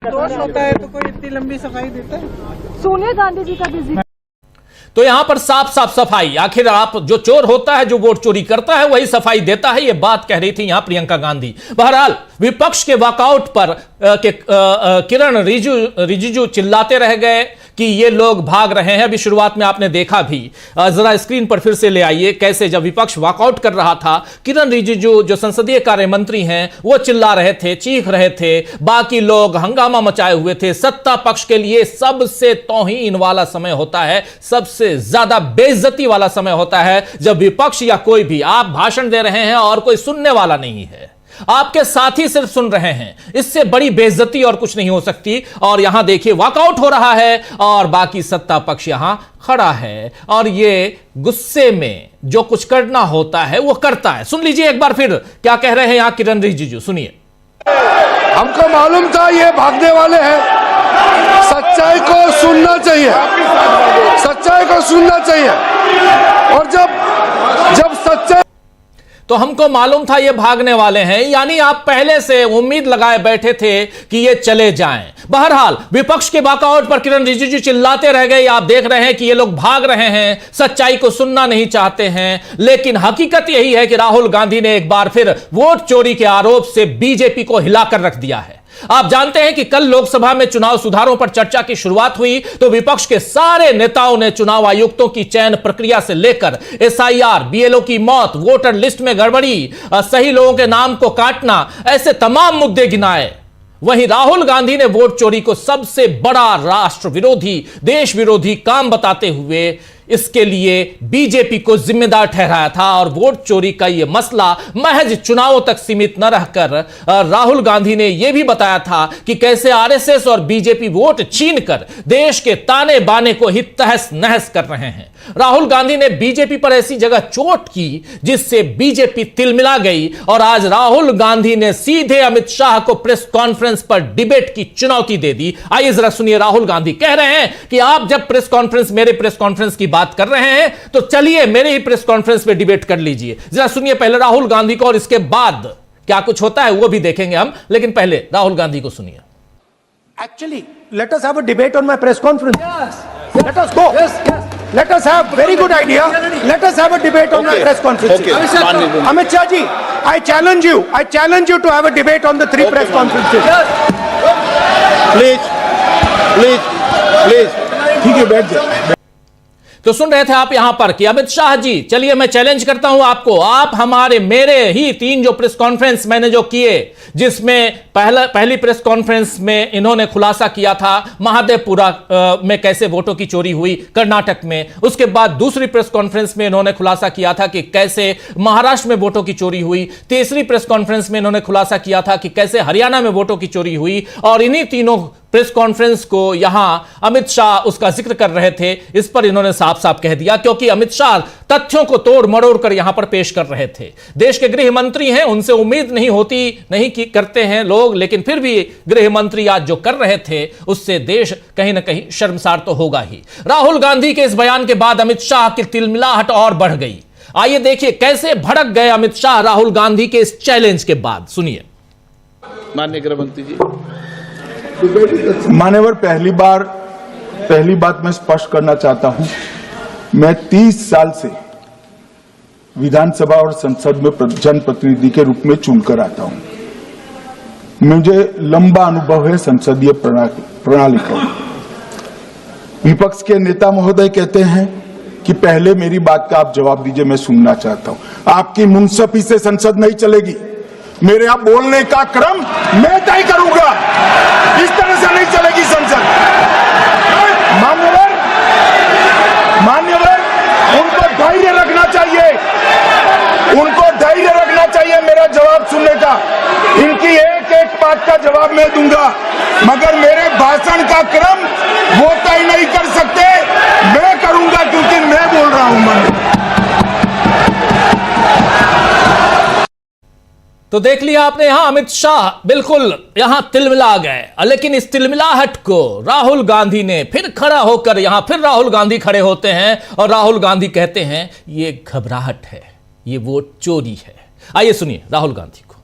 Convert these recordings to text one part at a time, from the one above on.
दोष होता है तो कोई इतनी लंबी सफाई देता है? सोनिया गांधी जी का भी तो यहां पर साफ साफ सफाई, आखिर आप जो चोर होता है, जो वोट चोरी करता है, वही सफाई देता है, यह बात कह रही थी यहां प्रियंका गांधी। बहरहाल विपक्ष के वॉकआउट पर किरण रिजिजू चिल्लाते रह गए कि ये लोग भाग रहे हैं। अभी शुरुआत में आपने देखा भी, जरा स्क्रीन पर फिर से ले आइए, कैसे जब विपक्ष वॉकआउट कर रहा था, किरण रिजिजू जो संसदीय कार्य मंत्री हैं वो चिल्ला रहे थे, चीख रहे थे, बाकी लोग हंगामा मचाए हुए थे। सत्ता पक्ष के लिए सबसे तौहीन वाला समय होता है, सबसे ज्यादा बेइज्जती वाला समय होता है जब विपक्ष या कोई भी, आप भाषण दे रहे हैं और कोई सुनने वाला नहीं है, आपके साथी सिर्फ सुन रहे हैं, इससे बड़ी बेइज्जती और कुछ नहीं हो सकती। और यहां देखिए वॉकआउट हो रहा है और बाकी सत्ता पक्ष यहां खड़ा है और ये गुस्से में जो कुछ करना होता है वो करता है। सुन लीजिए एक बार फिर क्या कह रहे हैं यहां किरण रिजिजू, सुनिए। हमको मालूम था ये भागने वाले हैं, सच्चाई को सुनना चाहिए, सच्चाई को सुनना चाहिए। और जब सच्चाई, तो हमको मालूम था ये भागने वाले हैं, यानी आप पहले से उम्मीद लगाए बैठे थे कि ये चले जाएं। बहरहाल विपक्ष के वॉकआउट पर किरण रिजिजू चिल्लाते रह गए। आप देख रहे हैं कि ये लोग भाग रहे हैं, सच्चाई को सुनना नहीं चाहते हैं। लेकिन हकीकत यही है कि राहुल गांधी ने एक बार फिर वोट चोरी के आरोप से बीजेपी को हिलाकर रख दिया है। आप जानते हैं कि कल लोकसभा में चुनाव सुधारों पर चर्चा की शुरुआत हुई तो विपक्ष के सारे नेताओं ने चुनाव आयुक्तों की चयन प्रक्रिया से लेकर एसआईआर, बीएलओ की मौत, वोटर लिस्ट में गड़बड़ी, सही लोगों के नाम को काटना, ऐसे तमाम मुद्दे गिनाए। वहीं राहुल गांधी ने वोट चोरी को सबसे बड़ा राष्ट्र विरोधी, देश विरोधी काम बताते हुए इसके लिए बीजेपी को जिम्मेदार ठहराया था और वोट चोरी का यह मसला महज चुनावों तक सीमित न रहकर राहुल गांधी ने यह भी बताया था कि कैसे आरएसएस और बीजेपी वोट छीनकर देश के ताने बाने को ही तहस नहस कर रहे हैं। राहुल गांधी ने बीजेपी पर ऐसी जगह चोट की जिससे बीजेपी तिलमिला गई और आज राहुल गांधी ने सीधे अमित शाह को प्रेस कॉन्फ्रेंस पर डिबेट की चुनौती दे दी। आइए जरा सुनिए, राहुल गांधी कह रहे हैं कि आप जब प्रेस कॉन्फ्रेंस, मेरे प्रेस कॉन्फ्रेंस की बात कर रहे हैं तो चलिए मेरे ही प्रेस कॉन्फ्रेंस पे डिबेट कर लीजिए। जरा सुनिए पहले राहुल गांधी को और इसके बाद क्या कुछ होता है वो भी देखेंगे हम, लेकिन पहले राहुल गांधी को सुनिए। Actually, let us have a debate on my press conference. Yes. Let us go. Yes. Let us have very good idea. Let us have a debate on my press conference. Okay. Amit Shah ji, I challenge you. I challenge you to have a debate on the three press conferences. Please ठीक है, बैठ जाओ। तो सुन रहे थे आप यहां पर कि अमित शाह जी, चलिए मैं चैलेंज करता हूं आपको, आप हमारे मेरे ही 3 जो प्रेस कॉन्फ्रेंस मैंने जो किए, जिसमें पहली प्रेस कॉन्फ्रेंस में इन्होंने खुलासा किया था महादेवपुरा में कैसे वोटों की चोरी हुई कर्नाटक में, उसके बाद दूसरी प्रेस कॉन्फ्रेंस में इन्होंने खुलासा किया था कि कैसे महाराष्ट्र में वोटों की चोरी हुई, तीसरी प्रेस कॉन्फ्रेंस में इन्होंने खुलासा किया था कि कैसे हरियाणा में वोटों की चोरी हुई, और इन्हीं तीनों प्रेस कॉन्फ्रेंस को यहां अमित शाह उसका जिक्र कर रहे थे। इस पर इन्होंने साफ साफ कह दिया, क्योंकि अमित शाह तथ्यों को तोड़ मरोड़ कर यहां पर पेश कर रहे थे। देश के गृह मंत्री हैं, उनसे उम्मीद नहीं होती, नहीं की करते हैं लोग, लेकिन फिर भी गृह मंत्री आज जो कर रहे थे उससे देश कहीं ना कहीं शर्मसार तो होगा ही। राहुल गांधी के इस बयान के बाद अमित शाह की तिलमिलाहट और बढ़ गई। आइए देखिए कैसे भड़क गए अमित शाह राहुल गांधी के इस चैलेंज के बाद, सुनिए। माननीय गृह मंत्री जी, मान्यवर, पहली बात मैं स्पष्ट करना चाहता हूं, मैं 30 साल से विधानसभा और संसद में जनप्रतिनिधि के रूप में चुनकर आता हूं। मुझे लंबा अनुभव है संसदीय प्रणाली का। विपक्ष के नेता महोदय कहते हैं कि पहले मेरी बात का आप जवाब दीजिए, मैं सुनना चाहता हूं। आपकी मुंसफी से संसद नहीं चलेगी, मेरे यहां बोलने का क्रम मैं तय करूंगा, इस तरह से नहीं चलेगी संसद। मान्यवर, उनको धैर्य रखना चाहिए, उनको धैर्य रखना चाहिए मेरा जवाब सुनने का। इनकी एक एक बात का जवाब मैं दूंगा, मगर मेरे भाषण का क्रम वो तय नहीं कर सकते, मैं करूंगा, क्योंकि मैं बोल रहा हूं। तो देख लिया आपने, यहां अमित शाह बिल्कुल यहां तिलमिला गए, लेकिन इस तिलमिलाहट को राहुल गांधी ने फिर खड़ा होकर, यहां फिर राहुल गांधी खड़े होते हैं और राहुल गांधी कहते हैं ये घबराहट है, ये वोट चोरी है। आइए सुनिए राहुल गांधी को।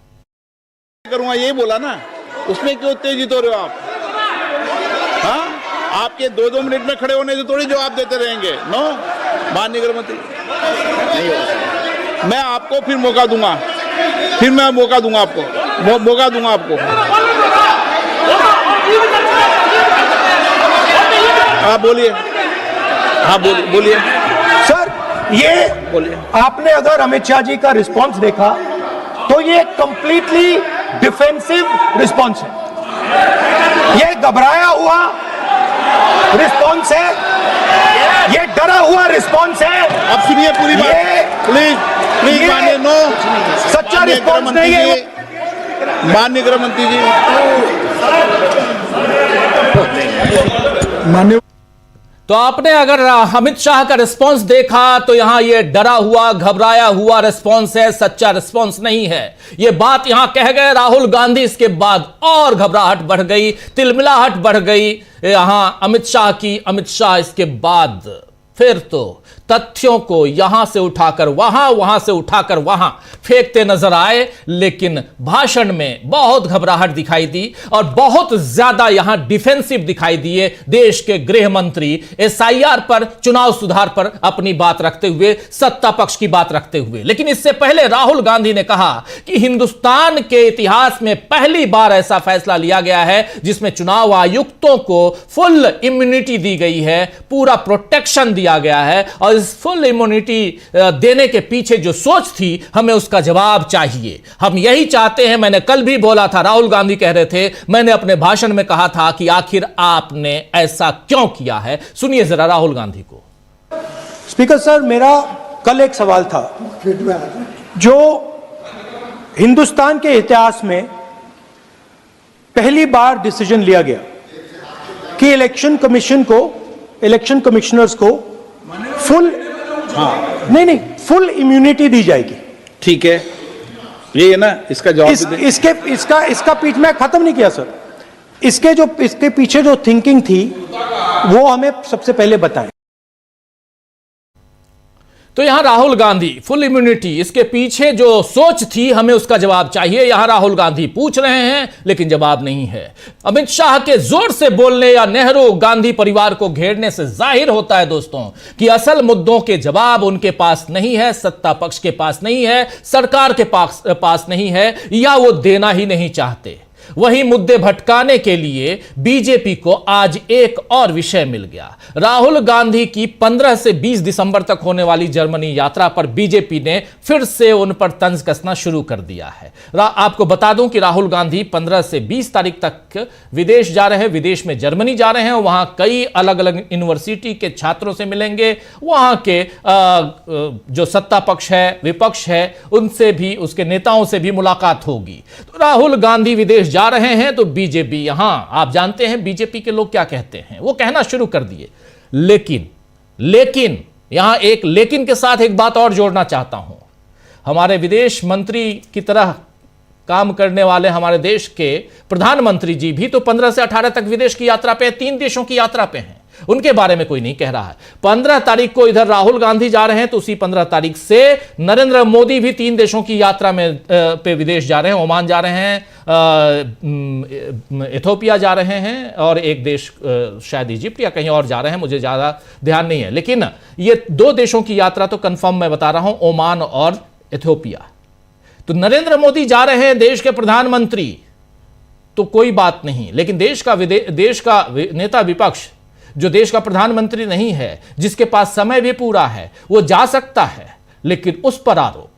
करूंगा यही बोला ना, उसमें क्यों उत्तेजित हो रहे हो आप? हाँ, आपके 2-2 मिनट में खड़े होने से थोड़ी जवाब देते रहेंगे। नो, माननीय गृह मंत्री नहीं होगा। मैं आपको फिर मौका दूंगा, फिर मैं मौका दूंगा आपको, मौका दूंगा आपको। हाँ बोलिए, हाँ बोलिए सर, ये बोलिए। आपने अगर अमित शाह जी का रिस्पॉन्स देखा तो ये कंप्लीटली डिफेंसिव रिस्पॉन्स है, ये घबराया हुआ रिस्पॉन्स है, ये डरा हुआ रिस्पॉन्स है। अब सुनिए पूरी बात, प्लीज माननीय, नो, सच्चा रिस्पॉन्स नहीं है। माननीय गृह मंत्री जी, माननीय तो आपने अगर अमित शाह का रिस्पांस देखा तो यहां ये डरा हुआ घबराया हुआ रिस्पांस है, सच्चा रिस्पांस नहीं है। ये बात यहां कह गए राहुल गांधी, इसके बाद और घबराहट बढ़ गई, तिलमिलाहट बढ़ गई यहां अमित शाह की। अमित शाह इसके बाद फिर तो तथ्यों को यहां से उठाकर वहां, वहां से उठाकर वहां फेंकते नजर आए, लेकिन भाषण में बहुत घबराहट दिखाई दी और बहुत ज्यादा यहां डिफेंसिव दिखाई दिए देश के गृह मंत्री, एसआईआर पर, चुनाव सुधार पर अपनी बात रखते हुए, सत्ता पक्ष की बात रखते हुए। लेकिन इससे पहले राहुल गांधी ने कहा कि हिंदुस्तान के इतिहास में पहली बार ऐसा फैसला लिया गया है जिसमें चुनाव आयुक्तों को फुल इम्यूनिटी दी गई है, पूरा प्रोटेक्शन दिया गया है, और इस फुल इम्यूनिटी देने के पीछे जो सोच थी, हमें उसका जवाब चाहिए। हम यही चाहते हैं। मैंने कल भी बोला था, राहुल गांधी कह रहे थे, मैंने अपने भाषण में कहा था कि आखिर आपने ऐसा क्यों किया है। सुनिए जरा राहुल गांधी को। स्पीकर सर, मेरा कल एक सवाल था, जो हिंदुस्तान के इतिहास में पहली बार डिसीजन लिया गया कि इलेक्शन कमिश्नर्स को फुल, नहीं, फुल इम्यूनिटी दी जाएगी। ठीक है, ये है ना, इसका जवाब इसका पीछे मैं खत्म नहीं किया सर। इसके पीछे जो थिंकिंग थी वो हमें सबसे पहले बताएं। तो यहां राहुल गांधी फुल इम्यूनिटी, इसके पीछे जो सोच थी, हमें उसका जवाब चाहिए। यहां राहुल गांधी पूछ रहे हैं लेकिन जवाब नहीं है। अमित शाह के जोर से बोलने या नेहरू गांधी परिवार को घेरने से जाहिर होता है दोस्तों कि असल मुद्दों के जवाब उनके पास नहीं है, सत्ता पक्ष के पास नहीं है, सरकार के पास नहीं है, या वो देना ही नहीं चाहते। वही मुद्दे भटकाने के लिए बीजेपी को आज एक और विषय मिल गया। राहुल गांधी की 15 से 20 दिसंबर तक होने वाली जर्मनी यात्रा पर बीजेपी ने फिर से उन पर तंज कसना शुरू कर दिया है। आपको बता दूं कि राहुल गांधी 15 से 20 तारीख तक विदेश जा रहे हैं, विदेश में जर्मनी जा रहे हैं। वहां कई अलग अलग यूनिवर्सिटी के छात्रों से मिलेंगे, वहां के जो सत्ता पक्ष है, विपक्ष है, उनसे भी, उसके नेताओं से भी मुलाकात होगी। तो राहुल गांधी विदेश जा रहे हैं तो बीजेपी, यहां आप जानते हैं बीजेपी के लोग क्या कहते हैं, वो कहना शुरू कर दिए। लेकिन यहां एक लेकिन के साथ एक बात और जोड़ना चाहता हूं। हमारे विदेश मंत्री की तरह काम करने वाले हमारे देश के प्रधानमंत्री जी भी तो 15 से 18 तक विदेश की यात्रा पे, 3 देशों की यात्रा पे हैं। उनके बारे में कोई नहीं कह रहा है। 15 तारीख को इधर राहुल गांधी जा रहे हैं तो उसी 15 तारीख से नरेंद्र मोदी भी 3 देशों की यात्रा में पे विदेश जा रहे हैं। ओमान जा रहे हैं, इथोपिया जा रहे हैं, और एक देश शायद इजिप्ट या कहीं और जा रहे हैं, मुझे ज्यादा ध्यान नहीं है। लेकिन ये 2 देशों की यात्रा तो कंफर्म मैं बता रहा हूं, ओमान और इथोपिया। तो नरेंद्र मोदी जा रहे हैं, देश के प्रधानमंत्री, तो कोई बात नहीं। लेकिन देश का नेता विपक्ष, जो देश का प्रधानमंत्री नहीं है, जिसके पास समय भी पूरा है, वो जा सकता है, लेकिन उस पर आरोप।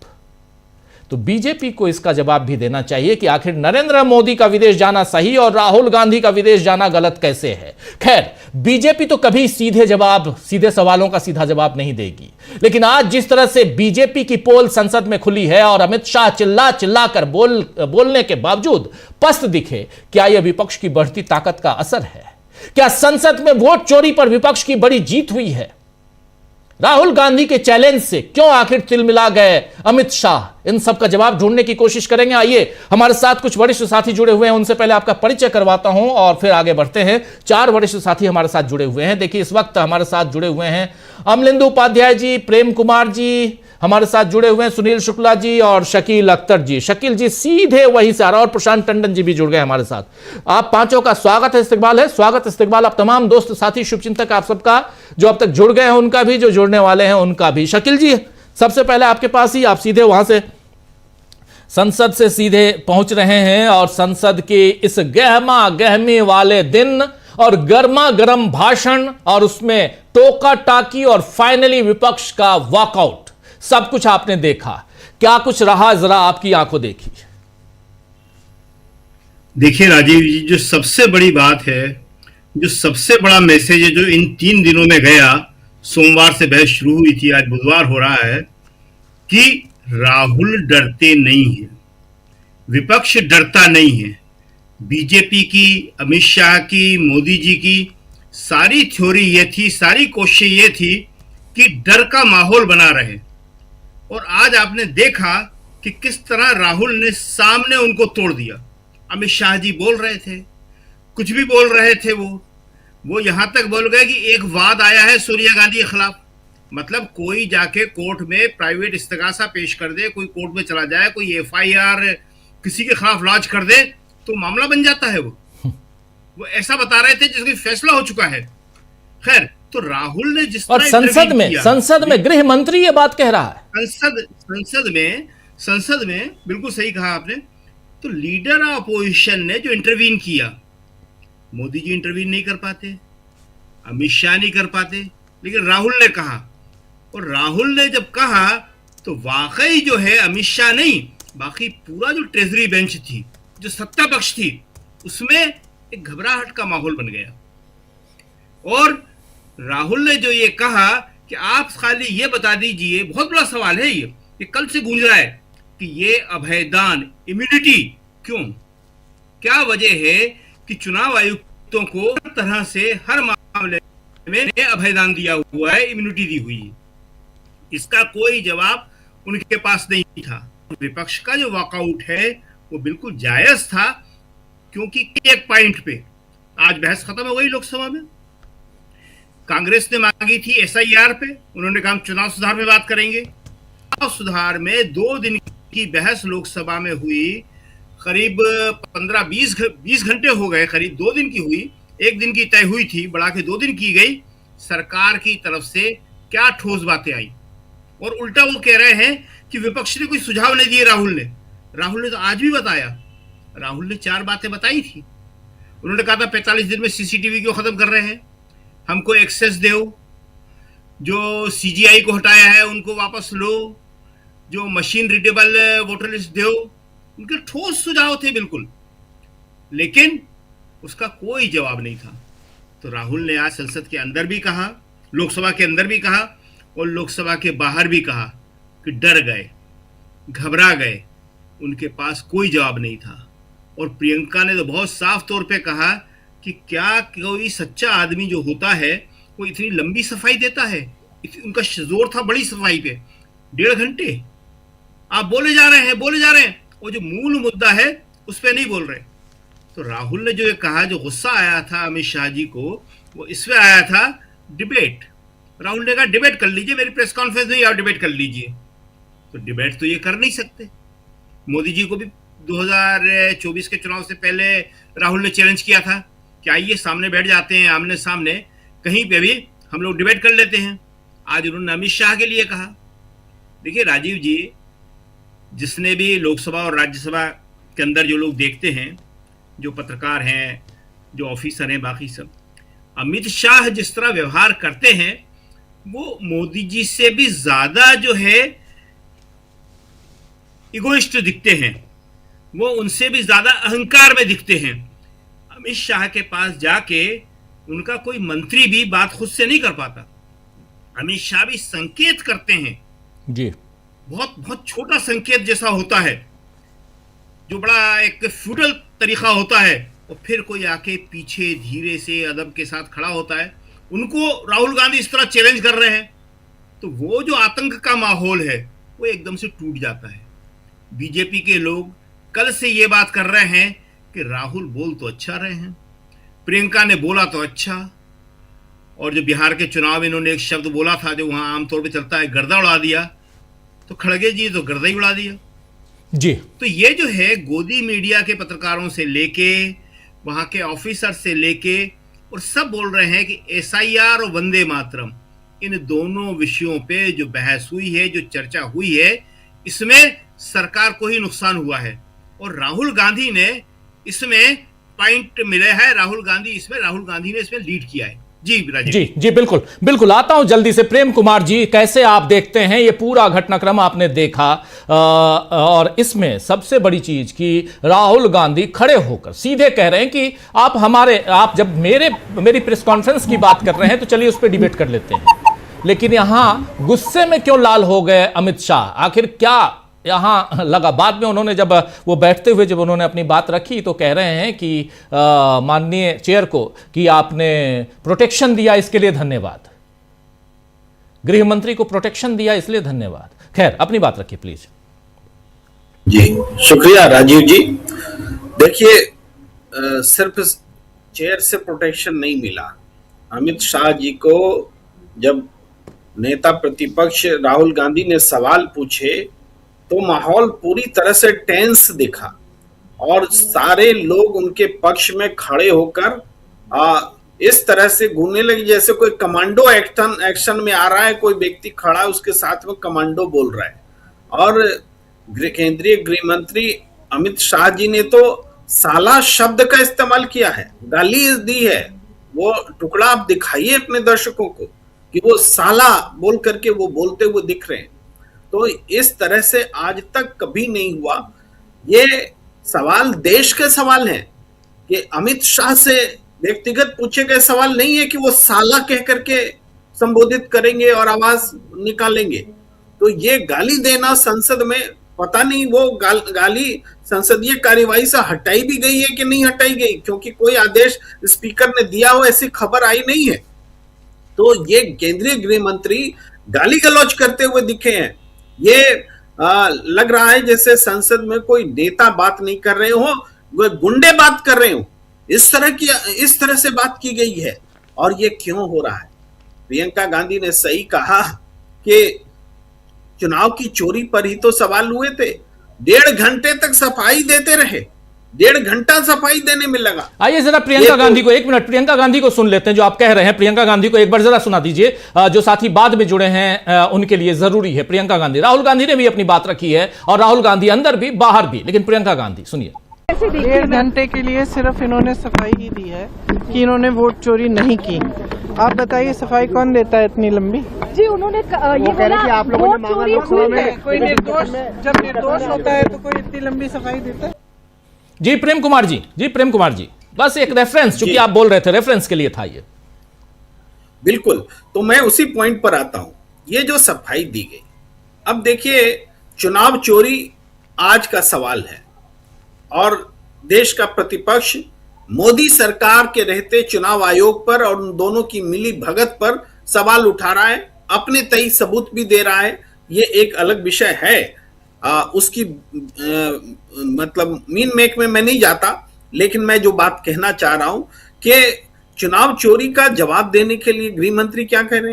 तो बीजेपी को इसका जवाब भी देना चाहिए कि आखिर नरेंद्र मोदी का विदेश जाना सही और राहुल गांधी का विदेश जाना गलत कैसे है। खैर, बीजेपी तो कभी सीधे सवालों का सीधा जवाब नहीं देगी। लेकिन आज जिस तरह से बीजेपी की पोल संसद में खुली है और अमित शाह चिल्ला कर बोलने के बावजूद पस्त दिखे, क्या यह विपक्ष की बढ़ती ताकत का असर है? क्या संसद में वोट चोरी पर विपक्ष की बड़ी जीत हुई है? राहुल गांधी के चैलेंज से क्यों आखिर तिलमिला गए अमित शाह? इन सब का जवाब ढूंढने की कोशिश करेंगे। आइए, हमारे साथ कुछ वरिष्ठ साथी जुड़े हुए हैं, उनसे पहले आपका परिचय करवाता हूं और फिर आगे बढ़ते हैं। 4 वरिष्ठ साथी हमारे साथ जुड़े हुए हैं। देखिए, इस वक्त हमारे साथ जुड़े हुए हैं अमलेंदु उपाध्याय जी, प्रेम कुमार जी, हमारे साथ जुड़े हुए हैं सुनील शुक्ला जी और शकील अख्तर जी। शकील जी सीधे वहीं से आ रहा और प्रशांत टंडन जी भी जुड़ गए हमारे साथ। आप पांचों का स्वागत है, इस्तकबाल है, स्वागत इस्तकबाल आप तमाम दोस्त साथी शुभचिंतक आप सबका, जो अब तक जुड़ गए हैं उनका भी, जो जुड़ने वाले हैं उनका भी। शकील जी सबसे पहले आपके पास ही, आप सीधे वहां से संसद से सीधे पहुंच रहे हैं और संसद के इस गहमा गहमी वाले दिन और गर्मा गर्म भाषण और उसमें टोका टाकी और फाइनली विपक्ष का वॉकआउट, सब कुछ आपने देखा, क्या कुछ रहा, जरा आपकी आंखों देखी। देखिए राजीव जी, जो सबसे बड़ी बात है, जो सबसे बड़ा मैसेज है जो इन 3 दिनों में गया, सोमवार से बहस शुरू हुई थी, आज बुधवार हो रहा है, कि राहुल डरते नहीं है, विपक्ष डरता नहीं है। बीजेपी की, अमित शाह की, मोदी जी की सारी थ्योरी ये थी, सारी कोशिश ये थी कि डर का माहौल बना रहे। और आज आपने देखा कि किस तरह राहुल ने सामने उनको तोड़ दिया। अमित शाह जी बोल रहे थे, कुछ भी बोल रहे थे, वो यहां तक बोल गए कि एक वाद आया है सोनिया गांधी के खिलाफ। मतलब कोई जाके कोर्ट में प्राइवेट इस्तगासा पेश कर दे, कोई कोर्ट में चला जाए, कोई एफआईआर किसी के खिलाफ लॉन्च कर दे तो मामला बन जाता है। वो ऐसा बता रहे थे जिसका फैसला हो चुका है। खैर, तो राहुल ने जिस और संसद में गृह मंत्री ये बात कह रहा है, संसद में बिल्कुल सही कहा आपने। तो लीडर ऑफ अपोजिशन ने जो इंटरवीन किया, मोदी जी इंटरवीन नहीं कर पाते, अमित शाह नहीं कर पाते, लेकिन राहुल ने कहा। और राहुल ने जब कहा तो वाकई जो है अमित शाह नहीं, बाकी पूरा जो ट्रेजरी बेंच थी, जो सत्ता पक्ष थी, उसमें एक घबराहट का माहौल बन गया। और राहुल ने जो ये कहा कि आप खाली ये बता दीजिए, बहुत बड़ा सवाल है ये कल से गूंज रहा है कि ये अभयदान, इम्यूनिटी क्यों, क्या वजह है कि चुनाव आयुक्तों को हर तरह से हर मामले में अभयदान दिया हुआ है, इम्यूनिटी दी हुई है। इसका कोई जवाब उनके पास नहीं था। विपक्ष का जो वॉकआउट है वो बिल्कुल जायज था, क्योंकि एक पॉइंट पे आज बहस खत्म हो गई लोकसभा में। कांग्रेस ने मांगी थी एसआईआर पे, उन्होंने कहा हम चुनाव सुधार में बात करेंगे। चुनाव सुधार में 2 दिन की बहस लोकसभा में हुई, करीब 15-20 घंटे हो गए, करीब 2 दिन की हुई, 1 दिन की तय हुई थी, बढ़ा के 2 दिन की गई। सरकार की तरफ से क्या ठोस बातें आई, और उल्टा वो कह रहे हैं कि विपक्ष ने कोई सुझाव नहीं दिए। राहुल ने तो आज भी बताया, राहुल ने 4 बातें बताई थी। उन्होंने कहा था 45 दिन में सीसीटीवी को खत्म कर रहे हैं, हमको एक्सेस दो, जो सीजीआई को हटाया है उनको वापस लो, जो मशीन रीडेबल वोटर लिस्ट दो। उनके ठोस सुझाव थे बिल्कुल, लेकिन उसका कोई जवाब नहीं था। तो राहुल ने आज संसद के अंदर भी कहा, लोकसभा के अंदर भी कहा और लोकसभा के बाहर भी कहा कि डर गए, घबरा गए, उनके पास कोई जवाब नहीं था। और प्रियंका ने तो बहुत साफ तौर पे कहा कि क्या कोई सच्चा आदमी जो होता है वो इतनी लंबी सफाई देता है। उनका जोर था बड़ी सफाई पे, 1.5 घंटे आप बोले जा रहे हैं, वो जो मूल मुद्दा है उस पर नहीं बोल रहे। तो राहुल ने जो ये कहा, जो गुस्सा आया था अमित शाह जी को, वो इसमें आया था डिबेट। राहुल ने कहा डिबेट कर लीजिए, मेरी प्रेस कॉन्फ्रेंस में आप डिबेट कर लीजिए। तो डिबेट तो ये कर नहीं सकते। मोदी जी को भी 2024 के चुनाव से पहले राहुल ने चैलेंज किया था कि आइए सामने बैठ जाते हैं, आमने सामने कहीं पे भी हम लोग डिबेट कर लेते हैं। आज उन्होंने अमित शाह के लिए कहा। देखिए राजीव जी, जिसने भी लोकसभा और राज्यसभा के अंदर जो लोग देखते हैं, जो पत्रकार हैं, जो ऑफिसर हैं, बाकी सब, अमित शाह जिस तरह व्यवहार करते हैं वो मोदी जी से भी ज्यादा जो है इगोइस्ट दिखते हैं, वो उनसे भी ज्यादा अहंकार में दिखते हैं। अमित शाह के पास जाके उनका कोई मंत्री भी बात खुद से नहीं कर पाता। अमित शाह भी संकेत करते हैं जी, बहुत बहुत छोटा संकेत जैसा होता है, जो बड़ा एक फ्यूडल तरीका होता है, और फिर कोई आके पीछे धीरे से अदब के साथ खड़ा होता है। उनको राहुल गांधी इस तरह चैलेंज कर रहे हैं तो वो जो आतंक का माहौल है वो एकदम से टूट जाता है। बीजेपी के लोग कल से ये बात कर रहे हैं कि राहुल बोल तो अच्छा रहे हैं, प्रियंका ने बोला तो अच्छा, और जो बिहार के चुनाव में इन्होंने एक शब्द बोला था जो वहां आमतौर पे चलता है, गर्दा उड़ा दिया, तो खड़गे जी तो गर्दा ही उड़ा दिया। जी तो ये जो है गोदी मीडिया के पत्रकारों से लेके वहां के ऑफिसर से लेके और सब बोल रहे हैं कि एसआईआर और वंदे मातरम, इन दोनों विषयों पे जो बहस हुई है, जो चर्चा हुई है, इसमें सरकार को ही नुकसान हुआ है और राहुल गांधी ने इसमें पॉइंट मिले हैं। राहुल गांधी ने इसमें लीड किया है। जी राजीव जी जी बिल्कुल बिल्कुल, आता हूं जल्दी से। प्रेम कुमार जी, कैसे आप देखते हैं ये पूरा घटनाक्रम? आपने देखा और इसमें सबसे बड़ी चीज कि राहुल गांधी खड़े होकर सीधे कह रहे हैं कि आप जब मेरी प्रेस कॉन्फ्रेंस की बात कर रहे हैं तो चलिए उस पर डिबेट कर लेते हैं, लेकिन यहां गुस्से में क्यों लाल हो गए अमित शाह? आखिर क्या यहां लगा? बाद में उन्होंने जब वो बैठते हुए जब उन्होंने अपनी बात रखी तो कह रहे हैं कि माननीय चेयर को कि आपने प्रोटेक्शन दिया इसके लिए धन्यवाद, गृह मंत्री को प्रोटेक्शन दिया इसलिए धन्यवाद। खैर, अपनी बात रखिए प्लीज। जी शुक्रिया राजीव जी। देखिए, सिर्फ चेयर से प्रोटेक्शन नहीं मिला। अमित शाह जी को जब नेता प्रतिपक्ष राहुल गांधी ने सवाल पूछे तो माहौल पूरी तरह से टेंस दिखा और सारे लोग उनके पक्ष में खड़े होकर इस तरह से घूमने लगे जैसे कोई कमांडो एक्शन में आ रहा है, कोई व्यक्ति खड़ा है उसके साथ में कमांडो बोल रहा है। और केंद्रीय गृह मंत्री अमित शाह जी ने तो साला शब्द का इस्तेमाल किया है, गाली दी है। वो टुकड़ा आप दिखाइए अपने दर्शकों को कि वो साला बोल करके वो बोलते हुए दिख रहे हैं। तो इस तरह से आज तक कभी नहीं हुआ। ये सवाल देश के सवाल हैं कि अमित शाह से व्यक्तिगत पूछे गए सवाल नहीं है कि वो साला कह करके संबोधित करेंगे और आवाज निकालेंगे। तो ये गाली देना संसद में, पता नहीं वो गाली संसदीय कार्यवाही से हटाई भी गई है कि नहीं हटाई गई, क्योंकि कोई आदेश स्पीकर ने दिया हो ऐसी खबर आई नहीं है। तो ये केंद्रीय गृह मंत्री गाली गलौज करते हुए दिखे हैं। ये लग रहा है जैसे संसद में कोई नेता बात नहीं कर रहे हो, वो गुंडे बात कर रहे हो। इस तरह से बात की गई है। और ये क्यों हो रहा है? प्रियंका गांधी ने सही कहा कि चुनाव की चोरी पर ही तो सवाल हुए थे। 1.5 घंटे तक सफाई देते रहे, 1.5 घंटा सफाई देने में लगा। आइए जरा प्रियंका गांधी को, 1 मिनट प्रियंका गांधी को सुन लेते हैं जो आप कह रहे हैं। प्रियंका गांधी को एक बार जरा सुना दीजिए, जो साथी बाद में जुड़े हैं उनके लिए जरूरी है। प्रियंका गांधी, राहुल गांधी ने भी अपनी बात रखी है और राहुल गांधी अंदर भी बाहर भी, लेकिन प्रियंका गांधी सुनिए। 1.5 घंटे के लिए सिर्फ इन्होंने सफाई ही दी है कि इन्होंने वोट चोरी नहीं की। आप बताइए सफाई कौन देता है इतनी लंबी? जी उन्होंने ये बोला आप लोगों ने मांगा लोकसभा में। कोई निर्दोष, जब निर्दोष होता है तो कोई इतनी लंबी सफाई देता है? जी प्रेम कुमार जी, बस एक रेफरेंस, चूंकि आप बोल रहे थे, रेफरेंस के लिए था ये। बिल्कुल, तो मैं उसी पॉइंट पर आता हूं। ये जो सफाई दी गई, अब देखिए, चुनाव चोरी आज का सवाल है और देश का प्रतिपक्ष मोदी सरकार के रहते चुनाव आयोग पर और उन दोनों की मिली भगत पर सवाल उठा रहा है, अपने तय सबूत भी दे रहा है। ये एक अलग विषय है, उसकी मतलब मीन मेक में मैं नहीं जाता, लेकिन मैं जो बात कहना चाह रहा हूं कि चुनाव चोरी का जवाब देने के लिए गृह मंत्री क्या कह रहे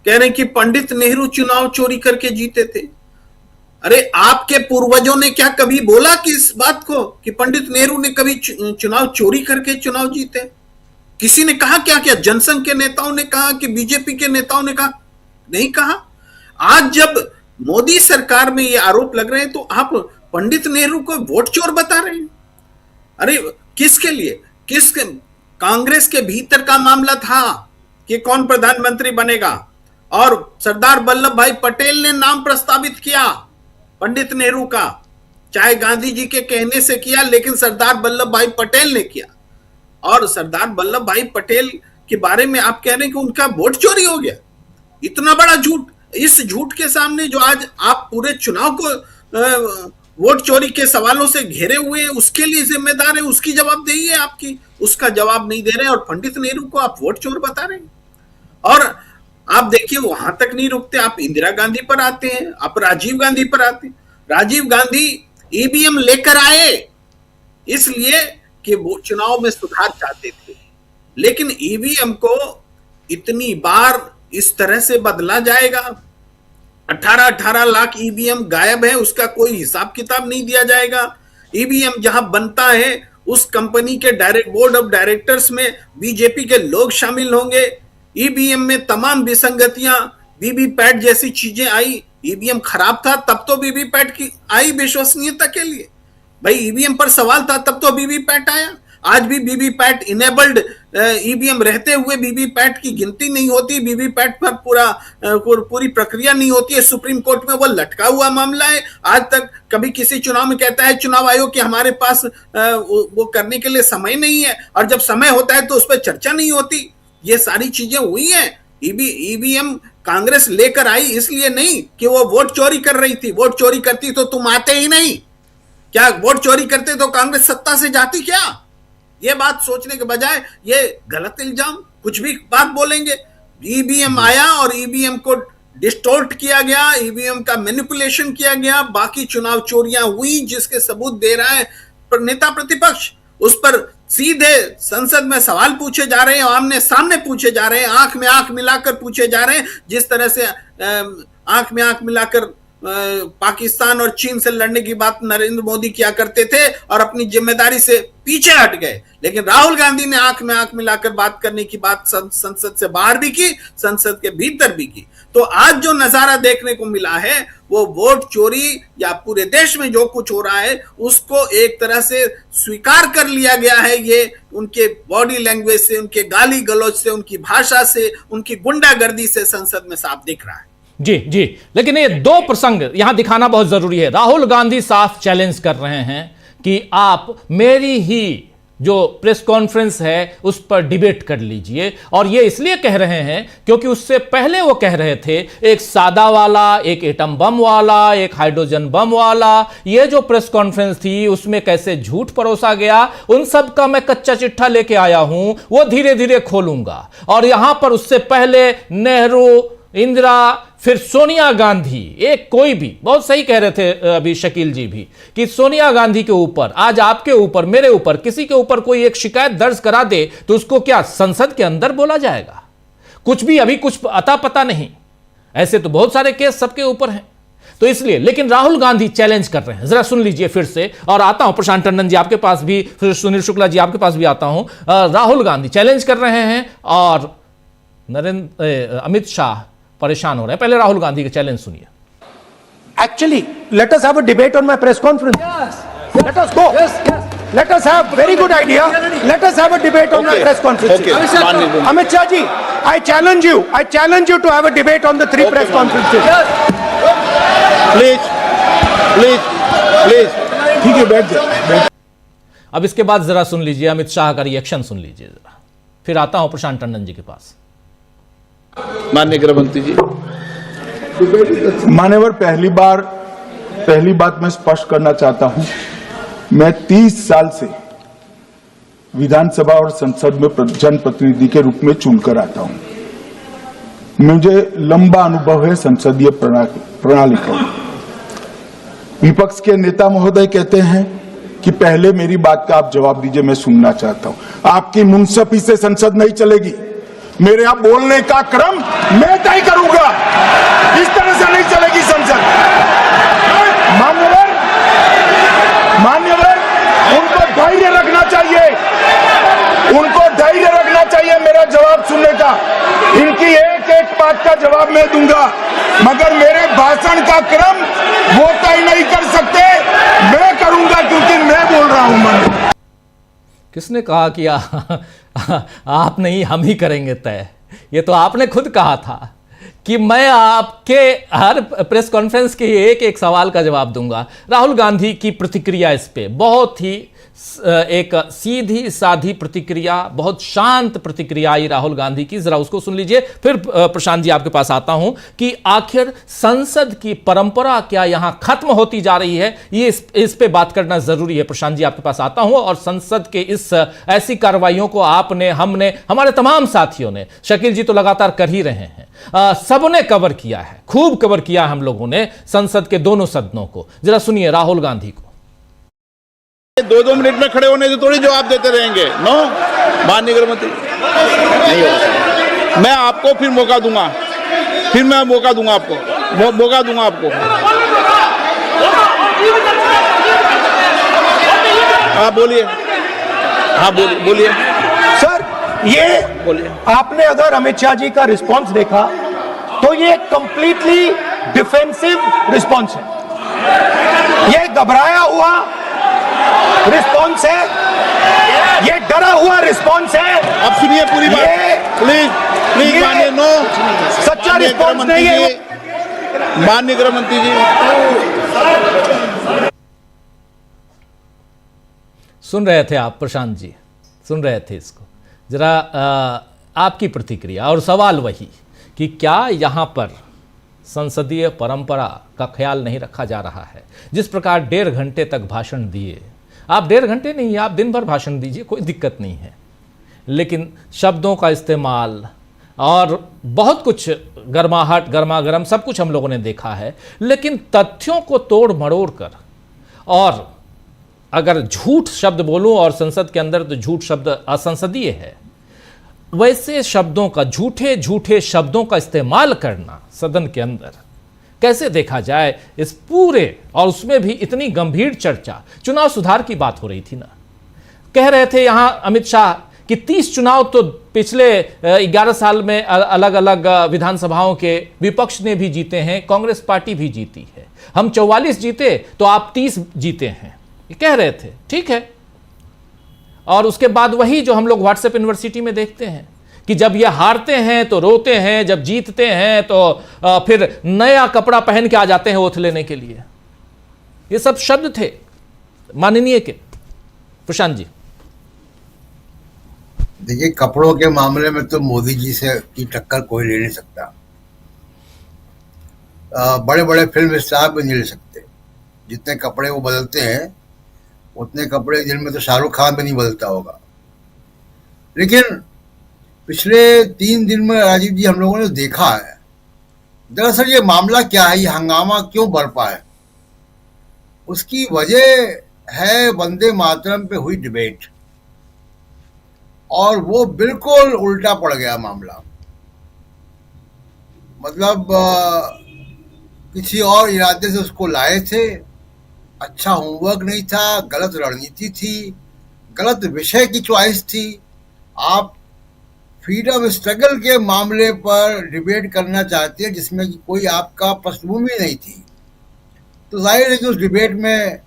हैं कि पंडित नेहरू चुनाव चोरी करके जीते थे। अरे आपके पूर्वजों ने क्या कभी बोला कि इस बात को कि पंडित नेहरू ने कभी चुनाव चोरी करके चुनाव जीते? किसी ने कहा क्या जनसंघ के नेताओं ने कहा कि बीजेपी के नेताओं ने कहा? नहीं कहा। आज जब मोदी सरकार में ये आरोप लग रहे हैं तो आप पंडित नेहरू को वोट चोर बता रहे हैं। अरे किसके लिए? कांग्रेस के भीतर का मामला था कि कौन प्रधानमंत्री बनेगा और सरदार वल्लभ भाई पटेल ने नाम प्रस्तावित किया पंडित नेहरू का, चाहे गांधी जी के कहने से किया, लेकिन सरदार वल्लभ भाई पटेल ने किया। और सरदार वल्लभ भाई पटेल के बारे में आप कह रहे हैं कि उनका वोट चोरी हो गया। इतना बड़ा झूठ। इस झूठ के सामने जो आज आप पूरे चुनाव को वोट चोरी के सवालों से घेरे हुए हैं, उसके लिए जिम्मेदार है, उसकी जवाबदेही है आपकी, उसका जवाब नहीं दे रहे हैं और पंडित नेहरू को आप वोट चोर बता रहे हैं। और आप देखिए वहां तक नहीं रुकते, आप इंदिरा गांधी पर आते हैं, आप राजीव गांधी पर आते हैं। राजीव गांधी ईवीएम लेकर आए इसलिए कि वो चुनाव में सुधार चाहते थे, लेकिन ईवीएम को इतनी बार इस तरह से बदला जाएगा? 18 लाख ईवीएम गायब है, उसका कोई हिसाब किताब नहीं दिया जाएगा। ईवीएम जहां बनता है उस कंपनी के बोर्ड ऑफ डायरेक्टर्स में बीजेपी के लोग शामिल होंगे। ईवीएम में तमाम विसंगतियां, वीवीपैट जैसी चीजें आई। ईवीएम खराब था तब तो वीवीपैट की आई विश्वसनीयता के लिए, भाई ईवीएम पर सवाल था तब तो वीवीपैट आया। आज भी वीवीपैट इनेबल्ड ईवीएम रहते हुए वीवीपैट की गिनती नहीं होती, वीवीपैट पर पूरी प्रक्रिया नहीं होती है। सुप्रीम कोर्ट में वो लटका हुआ मामला है। आज तक कभी किसी चुनाव में कहता है चुनाव आयोग कि हमारे पास वो करने के लिए समय नहीं है, और जब समय होता है तो उस पर चर्चा नहीं होती। ये सारी चीजें हुई हैं। ईवीएम कांग्रेस लेकर आई इसलिए नहीं कि वो वोट चोरी कर रही थी। वोट चोरी करती तो तुम आते ही नहीं। क्या वोट चोरी करते तो कांग्रेस सत्ता से जाती क्या? ये बात सोचने के बजाय ये गलत इल्जाम, कुछ भी बात बोलेंगे। ईवीएम आया और ईवीएम को डिस्टोर्ट किया गया, ईवीएम का मैनिपुलेशन किया गया, बाकी चुनाव चोरियां हुई जिसके सबूत दे रहा है नेता प्रतिपक्ष। उस पर सीधे संसद में सवाल पूछे जा रहे हैं, आमने सामने पूछे जा रहे हैं, आंख में आंख मिलाकर पूछे जा रहे हैं। जिस तरह से आंख में आंख मिलाकर पाकिस्तान और चीन से लड़ने की बात नरेंद्र मोदी किया करते थे और अपनी जिम्मेदारी से पीछे हट गए, लेकिन राहुल गांधी ने आंख में आंख मिलाकर बात करने की बात संसद से बाहर भी की, संसद के भीतर भी की। तो आज जो नजारा देखने को मिला है वो वोट चोरी या पूरे देश में जो कुछ हो रहा है उसको एक तरह से स्वीकार कर लिया गया है। ये उनके बॉडी लैंग्वेज से, उनके गाली गलौज से, उनकी भाषा से, उनकी गुंडागर्दी से संसद में साफ दिख रहा है। जी जी, लेकिन ये दो प्रसंग यहां दिखाना बहुत जरूरी है। राहुल गांधी साफ चैलेंज कर रहे हैं कि आप मेरी ही जो प्रेस कॉन्फ्रेंस है उस पर डिबेट कर लीजिए, और ये इसलिए कह रहे हैं क्योंकि उससे पहले वो कह रहे थे एक सादा वाला, एक एटम बम वाला, एक हाइड्रोजन बम वाला। ये जो प्रेस कॉन्फ्रेंस थी उसमें कैसे झूठ परोसा गया, उन सब का मैं कच्चा चिट्ठा लेके आया हूं, वो धीरे धीरे खोलूंगा। और यहां पर उससे पहले नेहरू, इंदिरा, फिर सोनिया गांधी, एक कोई भी, बहुत सही कह रहे थे अभी शकील जी भी कि सोनिया गांधी के ऊपर, आज आपके ऊपर, मेरे ऊपर, किसी के ऊपर कोई एक शिकायत दर्ज करा दे तो उसको क्या संसद के अंदर बोला जाएगा? कुछ भी अभी कुछ अता पता नहीं। ऐसे तो बहुत सारे केस सबके ऊपर हैं। तो इसलिए, लेकिन राहुल गांधी चैलेंज कर रहे हैं। जरा सुन लीजिए फिर से, और आता हूं प्रशांत टंडन जी आपके पास भी, फिर सुनील शुक्ला जी आपके पास भी आता हूं। राहुल गांधी चैलेंज कर रहे हैं और अमित शाह परेशान हो रहे हैं। पहले राहुल गांधी के चैलेंज सुनिए। Actually, let us have a debate on my press conference. Yes. Let us go. Yes. Let us have very good idea. Let us have a debate on my press conference. Okay. Amit Shah ji, I challenge you. I challenge you to have a debate on the three press conferences. Please, please, please. ठीक है, बैठ जाओ। अब इसके बाद जरा सुन लीजिए अमित शाह का रिएक्शन सुन लीजिए जरा, फिर आता हूं प्रशांत टंडन जी के पास। माननीय गृह मंत्री जी, मान्यवर, पहली बात मैं स्पष्ट करना चाहता हूं, मैं 30 साल से विधानसभा और संसद में जनप्रतिनिधि के रूप में चुनकर आता हूं। मुझे लंबा अनुभव है संसदीय प्रणाली का। विपक्ष के नेता महोदय कहते हैं कि पहले मेरी बात का आप जवाब दीजिए, मैं सुनना चाहता हूं। आपकी मुंसफी से संसद नहीं चलेगी। मेरे यहां बोलने का क्रम मैं तय करूंगा, इस तरह से नहीं चलेगी संसद। मान्यवर, उनको धैर्य रखना चाहिए, उनको धैर्य रखना चाहिए मेरा जवाब सुनने का। इनकी एक एक बात का जवाब मैं दूंगा, मगर मेरे भाषण का क्रम वो तय नहीं कर सकते, मैं करूंगा क्योंकि मैं बोल रहा हूं। मन किसने कहा कि आप नहीं, हम ही करेंगे तय? ये तो आपने खुद कहा था कि मैं आपके हर प्रेस कॉन्फ्रेंस के एक एक सवाल का जवाब दूंगा। राहुल गांधी की प्रतिक्रिया इस पे बहुत ही एक सीधी साधी प्रतिक्रिया, बहुत शांत प्रतिक्रिया आई राहुल गांधी की, जरा उसको सुन लीजिए। फिर प्रशांत जी आपके पास आता हूं कि आखिर संसद की परंपरा क्या यहां खत्म होती जा रही है, ये इस पे बात करना जरूरी है। प्रशांत जी आपके पास आता हूं, और संसद के इस ऐसी कार्रवाइयों को आपने, हमने, हमारे तमाम साथियों ने, शकील जी तो लगातार कर ही रहे हैं, सबने कवर किया है, खूब कवर किया हम लोगों ने संसद के दोनों सदनों को। जरा सुनिए राहुल गांधी को। 2-2 मिनट में खड़े होने से थोड़ी जवाब देते रहेंगे। नो, माननीय गृह मंत्री, नहीं होगा। मैं आपको फिर मौका दूंगा, आपको। मौका दूंगा आपको। हाँ बोलिए, हाँ बोलिए सर, ये बोलिए। आपने अगर अमित शाह जी का रिस्पॉन्स देखा तो ये कंप्लीटली डिफेंसिव रिस्पॉन्स है। ये घबराया हुआ रिस्पॉन्स है, ये डरा हुआ रिस्पॉन्स है। अब सुनिए पूरी बात, प्लीज मानिए। नो, सच्चा रिस्पॉन्स नहीं है। माननीय गृह मंत्री जी, सुन रहे थे आप, प्रशांत जी सुन रहे थे इसको। जरा आपकी प्रतिक्रिया और सवाल वही कि क्या यहाँ पर संसदीय परंपरा का ख्याल नहीं रखा जा रहा है? जिस प्रकार 1.5 घंटे तक भाषण दिए, आप 1.5 घंटे नहीं, आप दिन भर भाषण दीजिए, कोई दिक्कत नहीं है, लेकिन शब्दों का इस्तेमाल और बहुत कुछ गर्माहट गर्मागरम सब कुछ हम लोगों ने देखा है, लेकिन तथ्यों को तोड़ मरोड़ कर, और अगर झूठ शब्द बोलूं और संसद के अंदर तो झूठ शब्द असंसदीय है, वैसे शब्दों का, झूठे झूठे शब्दों का इस्तेमाल करना सदन के अंदर कैसे देखा जाए इस पूरे, और उसमें भी इतनी गंभीर चर्चा, चुनाव सुधार की बात हो रही थी ना। कह रहे थे यहां अमित शाह कि 30 चुनाव तो पिछले 11 साल में अलग अलग विधानसभाओं के विपक्ष ने भी जीते हैं, कांग्रेस पार्टी भी जीती है, हम 44 जीते तो आप 30 जीते हैं, ये कह रहे थे। ठीक है, और उसके बाद वही जो हम लोग व्हाट्सएप यूनिवर्सिटी में देखते हैं कि जब ये हारते हैं तो रोते हैं, जब जीतते हैं तो फिर नया कपड़ा पहन के आ जाते हैं ओथ लेने के लिए। ये सब शब्द थे माननीय के। प्रशांत जी, देखिए, कपड़ों के मामले में तो मोदी जी से की टक्कर कोई ले नहीं सकता। बड़े बड़े फिल्म स्टार भी नहीं ले सकते। जितने कपड़े वो बदलते हैं उतने कपड़े दिन में तो शाहरुख खान भी नहीं बदलता होगा। लेकिन पिछले 3 दिन में राजीव जी हम लोगों ने देखा है, दरअसल ये मामला क्या है, ये हंगामा क्यों बरपा है, उसकी वजह है वंदे मातरम पे हुई डिबेट, और वो बिल्कुल उल्टा पड़ गया मामला। मतलब किसी और इरादे से उसको लाए थे, अच्छा होमवर्क नहीं था, गलत रणनीति थी, गलत विषय की चॉइस थी। आप फ्रीडम स्ट्रगल के मामले पर डिबेट करना चाहते हैं जिसमें कि कोई आपका पृष्ठभूमि नहीं थी, तो जाहिर है कि उस डिबेट में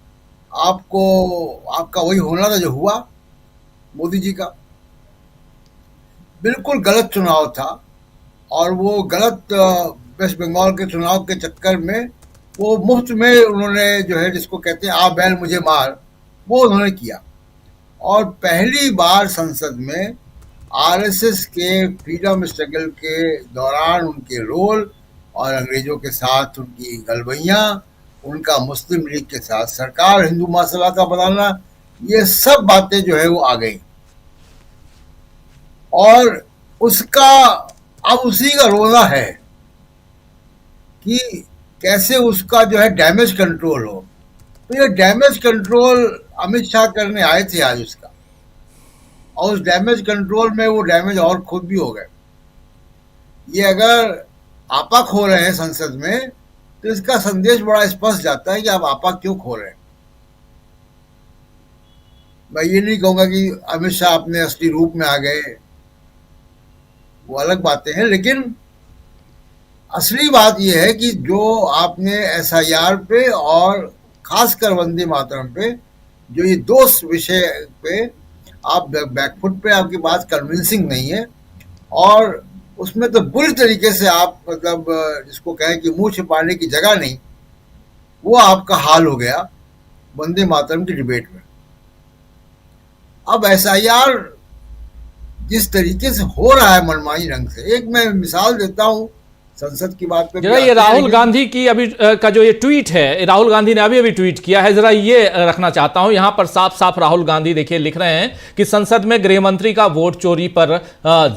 आपका वही होना था जो हुआ। मोदी जी का बिल्कुल गलत चुनाव था, और वो गलत वेस्ट बंगाल के चुनाव के चक्कर में वो मुफ्त में उन्होंने जो है, जिसको कहते हैं आ बैल मुझे मार, वो उन्होंने किया। और पहली बार संसद में आरएसएस के फ्रीडम स्ट्रगल के दौरान उनके रोल और अंग्रेजों के साथ उनकी गलबैयाँ, उनका मुस्लिम लीग के साथ सरकार, हिंदू महासभा का बनाना, ये सब बातें जो है वो आ गई। और उसका अब उसी का रोना है कि कैसे उसका जो है डैमेज कंट्रोल हो। तो ये डैमेज कंट्रोल अमित शाह करने आए थे आज उसका, और उस डैमेज कंट्रोल में वो डैमेज और खुद भी हो गए। ये अगर आपा खो रहे हैं संसद में तो इसका संदेश बड़ा स्पष्ट जाता है कि आप आपा क्यों खो रहे हैं। मैं ये नहीं कहूँगा कि अमित शाह अपने असली रूप में आ गए, वो अलग बातें हैं, लेकिन असली बात यह है कि जो आपने एसआईआर पे और खासकर वंदे मातरम पे, जो ये 2 विषय पे आप बैकफुट पे, आपकी बात कन्विंसिंग नहीं है, और उसमें तो बुरी तरीके से आप मतलब जिसको कहें कि मुंह छिपाने की जगह नहीं, वो आपका हाल हो गया वंदे मातरम की डिबेट में। अब एसआईआर जिस तरीके से हो रहा है मनमानी ढंग से, एक मैं मिसाल देता हूं संसद की बात पे। जरा ये राहुल गांधी की अभी का जो ये ट्वीट है, राहुल गांधी ने अभी ट्वीट किया है, जरा ये रखना चाहता हूं। यहां पर साफ साफ राहुल गांधी देखिए लिख रहे हैं कि संसद में गृह मंत्री का वोट चोरी पर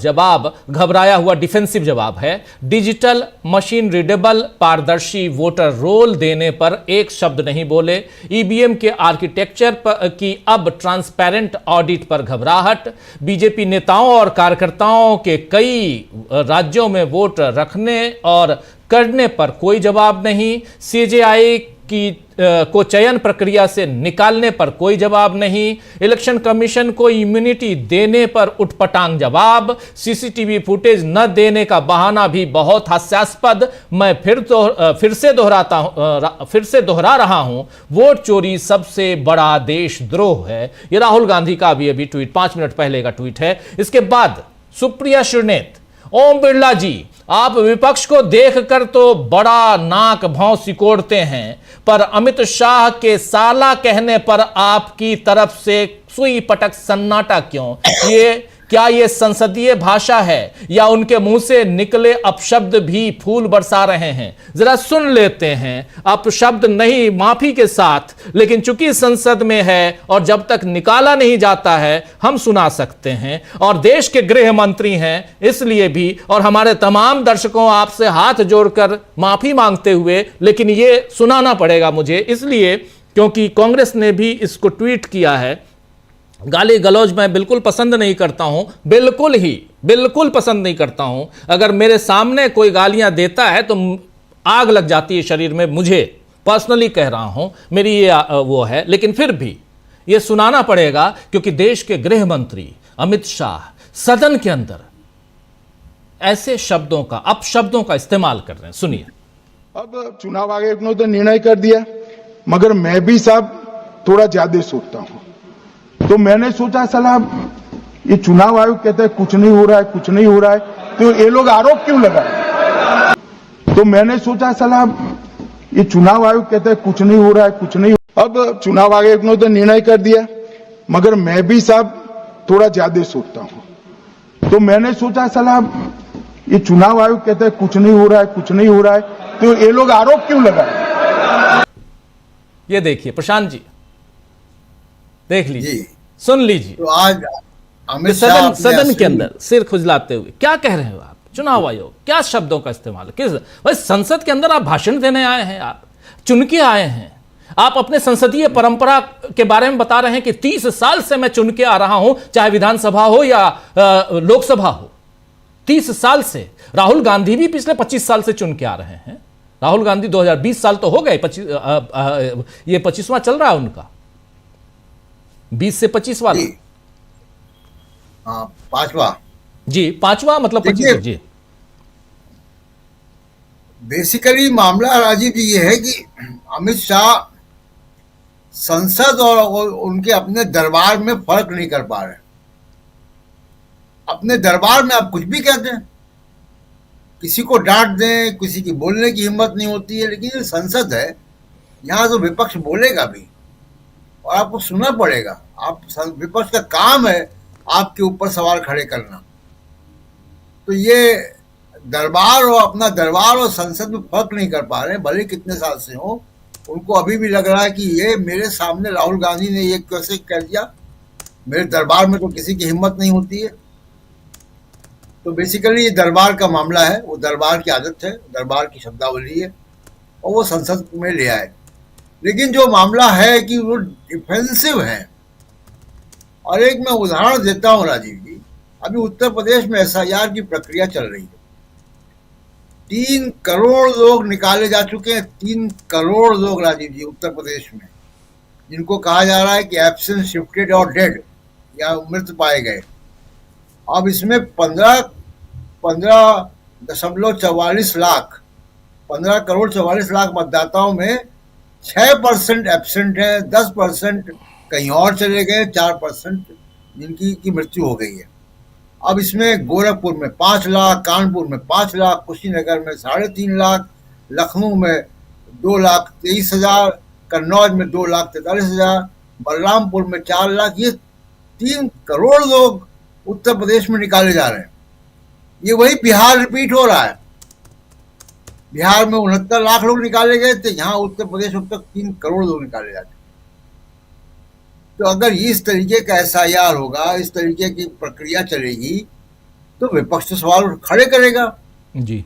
जवाब घबराया हुआ डिफेंसिव जवाब है। डिजिटल मशीन रीडेबल पारदर्शी वोटर रोल देने पर एक शब्द नहीं बोले। ईवीएम के आर्किटेक्चर की अब ट्रांसपेरेंट ऑडिट पर घबराहट। बीजेपी नेताओं और कार्यकर्ताओं के कई राज्यों में वोट रखने और करने पर कोई जवाब नहीं, सीजेआई को चयन प्रक्रिया से निकालने पर कोई जवाब नहीं, इलेक्शन कमीशन को इम्यूनिटी देने पर उठपटांग जवाब, सीसीटीवी फुटेज न देने का बहाना भी बहुत हास्यास्पद। मैं फिर से दोहरा रहा हूं, वोट चोरी सबसे बड़ा देशद्रोह है। यह राहुल गांधी का अभी ट्वीट 5 मिनट पहले का ट्वीट है। इसके बाद सुप्रिया श्रीनेत, ओम बिरला जी, आप विपक्ष को देखकर तो बड़ा नाक भौं सिकोड़ते हैं, पर अमित शाह के साला कहने पर आपकी तरफ से सुई पटक सन्नाटा क्यों? क्या ये संसदीय भाषा है या उनके मुंह से निकले अपशब्द भी फूल बरसा रहे हैं? जरा सुन लेते हैं। अपशब्द नहीं, माफी के साथ, लेकिन चूंकि संसद में है और जब तक निकाला नहीं जाता है हम सुना सकते हैं, और देश के गृह मंत्री हैं इसलिए भी, और हमारे तमाम दर्शकों आपसे हाथ जोड़कर माफी मांगते हुए, लेकिन ये सुनाना पड़ेगा मुझे इसलिए क्योंकि कांग्रेस ने भी इसको ट्वीट किया है। गाली गलौज मैं बिल्कुल पसंद नहीं करता हूं, बिल्कुल पसंद नहीं करता हूं। अगर मेरे सामने कोई गालियां देता है तो आग लग जाती है शरीर में, मुझे पर्सनली कह रहा हूं, मेरी ये वो है, लेकिन फिर भी ये सुनाना पड़ेगा क्योंकि देश के गृह मंत्री अमित शाह सदन के अंदर ऐसे शब्दों का, अपशब्दों का इस्तेमाल कर रहे हैं। सुनिए। अब चुनाव आयोग ने तो निर्णय कर दिया, मगर मैं भी साहब थोड़ा ज्यादा सोचता हूं। तो मैंने सोचा साला ये चुनाव आयोग कहता है कुछ नहीं हो रहा है, तो ये लोग आरोप क्यों लगाए? तो मैंने सोचा साला ये चुनाव आयोग कहता है कुछ नहीं हो रहा है। अब चुनाव आयोग ने तो निर्णय कर दिया, मगर मैं भी साहब थोड़ा ज्यादा सोचता हूं। तो मैंने सोचा साला ये चुनाव आयोग कहता है कुछ नहीं हो रहा है, तो ये लोग आरोप क्यों लगाए? ये देखिए प्रशांत जी, देख लीजिए, सुन लीजिए। तो आज अमित शाह सदन के अंदर सिर खुजलाते हुए क्या कह रहे हो आप? चुनाव आयोग, क्या शब्दों का इस्तेमाल, किस भाई संसद के अंदर आप भाषण देने आए हैं, आप चुन के आए हैं, आप अपने संसदीय परंपरा के बारे में बता रहे हैं कि 30 साल से मैं चुन के आ रहा हूं, चाहे विधानसभा हो या लोकसभा हो। 30 साल से। राहुल गांधी भी पिछले 25 साल से चुन के आ रहे हैं। राहुल गांधी 2020 साल तो हो गए, ये 25वां चल रहा है उनका, 20 से 25 वाला। हाँ, 5वां जी, 5वां मतलब 25 जी। बेसिकली मामला राजीव जी ये है कि अमित शाह संसद और उनके अपने दरबार में फर्क नहीं कर पा रहे। अपने दरबार में आप कुछ भी कहते हैं, किसी को डांट दें, किसी की बोलने की हिम्मत नहीं होती है, लेकिन ये संसद है, यहाँ तो विपक्ष बोलेगा भी और आपको सुनना पड़ेगा। आप विपक्ष का काम है आपके ऊपर सवाल खड़े करना। तो ये दरबार और अपना दरबार और संसद में फर्क नहीं कर पा रहे हैं, भले कितने साल से हो। उनको अभी भी लग रहा है कि ये मेरे सामने राहुल गांधी ने ये कैसे कर दिया, मेरे दरबार में तो किसी की हिम्मत नहीं होती है। तो बेसिकली ये दरबार का मामला है, वो दरबार की आदत है, दरबार की शब्दावली है और वो संसद में ले आए। लेकिन जो मामला है कि वो डिफेंसिव है। और एक मैं उदाहरण देता हूं राजीव जी, अभी उत्तर प्रदेश में SIR की प्रक्रिया चल रही है। 3 करोड़ लोग निकाले जा चुके हैं, 3 करोड़ लोग राजीव जी उत्तर प्रदेश में, जिनको कहा जा रहा है कि एब्सेंट, शिफ्टेड और डेड या मृत पाए गए। अब इसमें 15.44 लाख, 15 करोड़ 44 लाख मतदाताओं में 6% एब्सेंट है, 10% कहीं और चले गए, 4% जिनकी मृत्यु हो गई है। अब इसमें गोरखपुर में 5 लाख, कानपुर में 5 लाख, कुशीनगर में 3.5 लाख, लखनऊ में 2,23,000, कन्नौज में 2,43,000, बलरामपुर में 4 लाख। ये 3 करोड़ लोग उत्तर प्रदेश में निकाले जा रहे हैं। ये वही बिहार रिपीट हो रहा है। बिहार में 69 लाख लोग निकाले गए थे, यहाँ उत्तर प्रदेश अब तक 3 करोड़ लोग निकाले जाते। तो अगर इस तरीके का SIR होगा, इस तरीके की प्रक्रिया चलेगी, तो विपक्ष तो सवाल खड़े करेगा जी।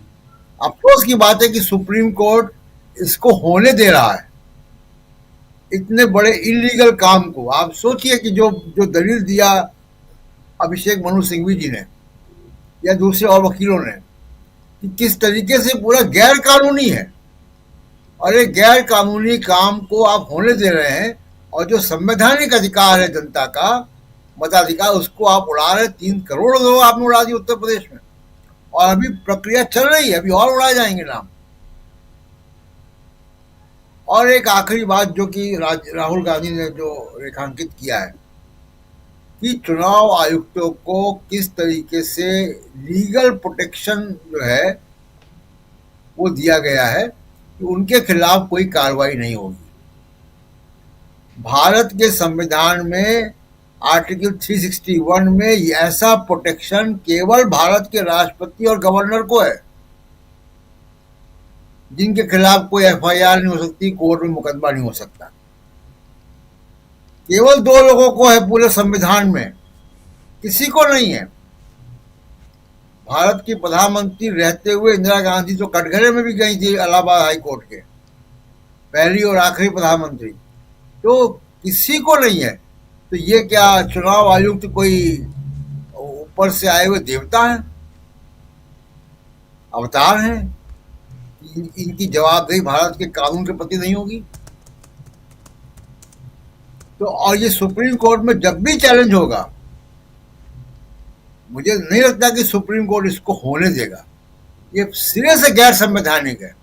अफसोस की बात है कि सुप्रीम कोर्ट इसको होने दे रहा है, इतने बड़े इलीगल काम को। आप सोचिए कि जो दलील दिया अभिषेक मनु सिंघवी जी ने या दूसरे और वकीलों ने, कि किस तरीके से पूरा गैर कानूनी है, और एक गैर कानूनी काम को आप होने दे रहे हैं, और जो संवैधानिक अधिकार है जनता का मताधिकार, उसको आप उड़ा रहे। 3 करोड़ लोग आपने उड़ा दिए उत्तर प्रदेश में, और अभी प्रक्रिया चल रही है, अभी और उड़ाए जाएंगे नाम। और एक आखिरी बात जो कि राहुल गांधी ने जो रेखांकित किया है कि चुनाव आयुक्तों को किस तरीके से लीगल प्रोटेक्शन जो है वो दिया गया है कि उनके खिलाफ कोई कार्रवाई नहीं होगी। भारत के संविधान में आर्टिकल 361 में ऐसा प्रोटेक्शन केवल भारत के राष्ट्रपति और गवर्नर को है, जिनके खिलाफ कोई एफआईआर नहीं हो सकती, कोर्ट में मुकदमा नहीं हो सकता। केवल 2 लोगों को है पूरे संविधान में, किसी को नहीं है। भारत की प्रधानमंत्री रहते हुए इंदिरा गांधी तो कटघरे में भी गई थी इलाहाबाद हाई कोर्ट के, पहली और आखिरी प्रधानमंत्री, तो किसी को नहीं है। तो ये क्या चुनाव आयुक्त कोई ऊपर से आए हुए देवता हैं, अवतार हैं? इनकी जवाबदेही भारत के कानून के प्रति नहीं होगी। तो और ये सुप्रीम कोर्ट में जब भी चैलेंज होगा, मुझे नहीं लगता कि सुप्रीम कोर्ट इसको होने देगा। ये सिरे से गैर संवैधानिक है।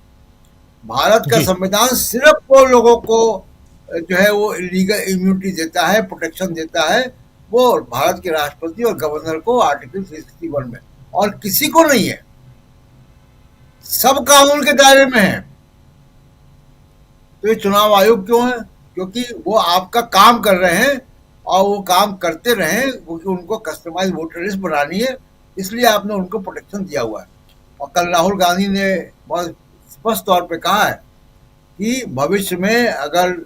भारत का संविधान सिर्फ वो लोगों को जो है वो लीगल इम्यूनिटी देता है, प्रोटेक्शन देता है, वो भारत के राष्ट्रपति और गवर्नर को आर्टिकल 361 में, और किसी को नहीं है। सब कानून के दायरे में है। तो ये चुनाव आयोग क्यों है? क्योंकि वो आपका काम कर रहे हैं और वो काम करते रहे, क्योंकि उनको कस्टमाइज वोटर लिस्ट बनानी है, इसलिए आपने उनको प्रोटेक्शन दिया हुआ है। और कल राहुल गांधी ने बहुत स्पष्ट तौर पे कहा है कि भविष्य में अगर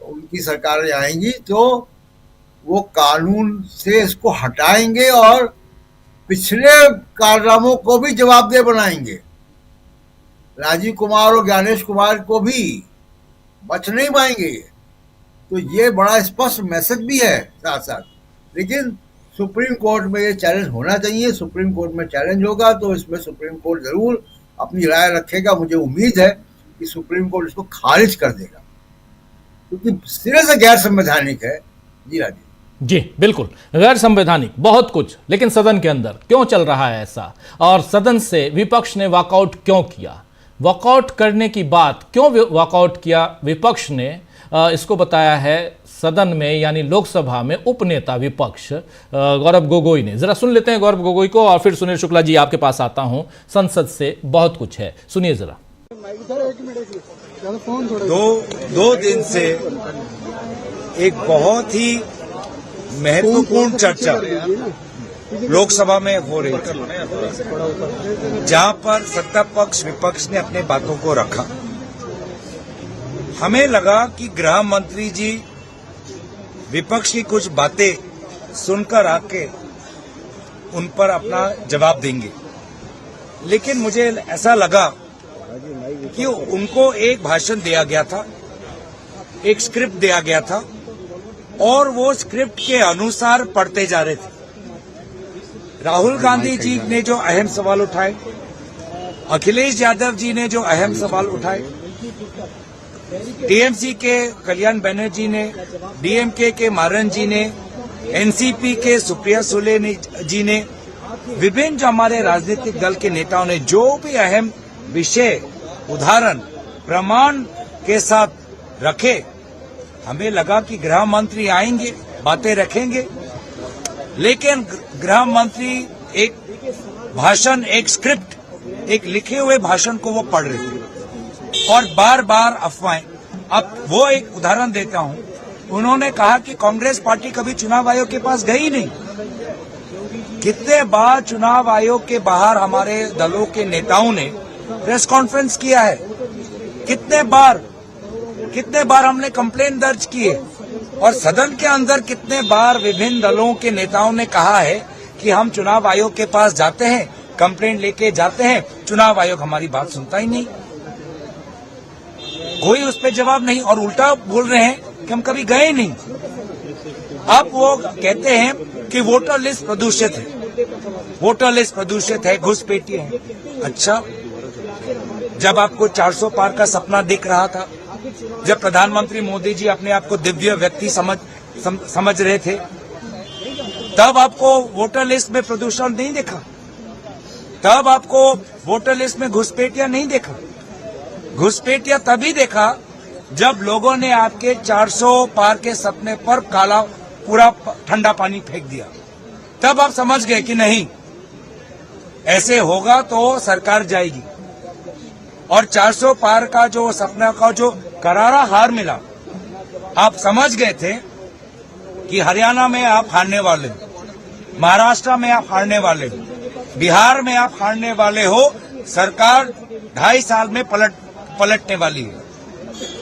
उनकी सरकारें आएंगी तो वो कानून से इसको हटाएंगे और पिछले कारनामों को भी जवाबदेह बनाएंगे। राजीव कुमार और ज्ञानेश कुमार को भी बच नहीं पाएंगे। तो ये बड़ा स्पष्ट मैसेज भी है साथ साथ। लेकिन सुप्रीम कोर्ट में ये चैलेंज होना चाहिए। सुप्रीम कोर्ट में चैलेंज होगा तो इसमें सुप्रीम कोर्ट जरूर अपनी राय रखेगा। मुझे उम्मीद है कि सुप्रीम कोर्ट इसको खारिज कर देगा, क्योंकि सिरे से गैर संवैधानिक है। जी राजीव जी, बिल्कुल गैर संवैधानिक बहुत कुछ। लेकिन सदन के अंदर क्यों चल रहा है ऐसा, और सदन से विपक्ष ने वॉकआउट क्यों किया? वॉकआउट करने की बात क्यों वॉकआउट किया विपक्ष ने, इसको बताया है सदन में यानी लोकसभा में उपनेता विपक्ष गौरव गोगोई ने। जरा सुन लेते हैं गौरव गोगोई को, और फिर सुनील शुक्ला जी आपके पास आता हूं। संसद से बहुत कुछ है, सुनिए जरा। दो दिन से एक बहुत ही महत्वपूर्ण चर्चा लोकसभा में हो रही थी, जहां पर सत्ता पक्ष विपक्ष ने अपने बातों को रखा। हमें लगा कि गृह मंत्री जी विपक्ष की कुछ बातें सुनकर आके उन पर अपना जवाब देंगे, लेकिन मुझे ऐसा लगा कि उनको एक भाषण दिया गया था, एक स्क्रिप्ट दिया गया था, और वो स्क्रिप्ट के अनुसार पढ़ते जा रहे थे। राहुल गांधी जी ने जो अहम सवाल उठाए, अखिलेश यादव जी ने जो अहम सवाल उठाए, टीएमसी के कल्याण बनर्जी ने, डीएमके के मारन जी ने, एनसीपी के सुप्रिया सुले जी ने, विभिन्न जो हमारे राजनीतिक दल के नेताओं ने जो भी अहम विषय उदाहरण प्रमाण के साथ रखे, हमें लगा कि गृह मंत्री आएंगे, बातें रखेंगे। लेकिन गृह मंत्री एक भाषण, एक स्क्रिप्ट, एक लिखे हुए भाषण को वो पढ़ रहे थे और बार बार अफवाहें। अब वो एक उदाहरण देता हूं, उन्होंने कहा कि कांग्रेस पार्टी कभी चुनाव आयोग के पास गई नहीं। कितने बार चुनाव आयोग के बाहर हमारे दलों के नेताओं ने प्रेस कॉन्फ्रेंस किया है, कितने बार हमने कंप्लेंट दर्ज की है, और सदन के अंदर कितने बार विभिन्न दलों के नेताओं ने कहा है कि हम चुनाव आयोग के पास जाते हैं, कंप्लेंट लेके जाते हैं, चुनाव आयोग हमारी बात सुनता ही नहीं, कोई उस पर जवाब नहीं, और उल्टा बोल रहे हैं कि हम कभी गए नहीं। अब वो कहते हैं कि वोटर लिस्ट प्रदूषित है। वोटर लिस्ट प्रदूषित है, घुसपैठिए है। अच्छा, जब आपको 400 पार का सपना दिख रहा था, जब प्रधानमंत्री मोदी जी अपने आप को दिव्य व्यक्ति समझ रहे थे, तब आपको वोटर लिस्ट में प्रदूषण नहीं देखा, तब आपको वोटर लिस्ट में घुसपैठिया नहीं देखा। घुसपैठिया तभी देखा जब लोगों ने आपके 400 पार के सपने पर काला पूरा ठंडा पानी फेंक दिया। तब आप समझ गए कि नहीं, ऐसे होगा तो सरकार जाएगी। और 400 पार का जो सपना का जो करारा हार मिला, आप समझ गए थे कि हरियाणा में आप हारने वाले हो, महाराष्ट्र में आप हारने वाले हो, बिहार में आप हारने वाले हो। सरकार 2.5 साल में पलटने वाली है।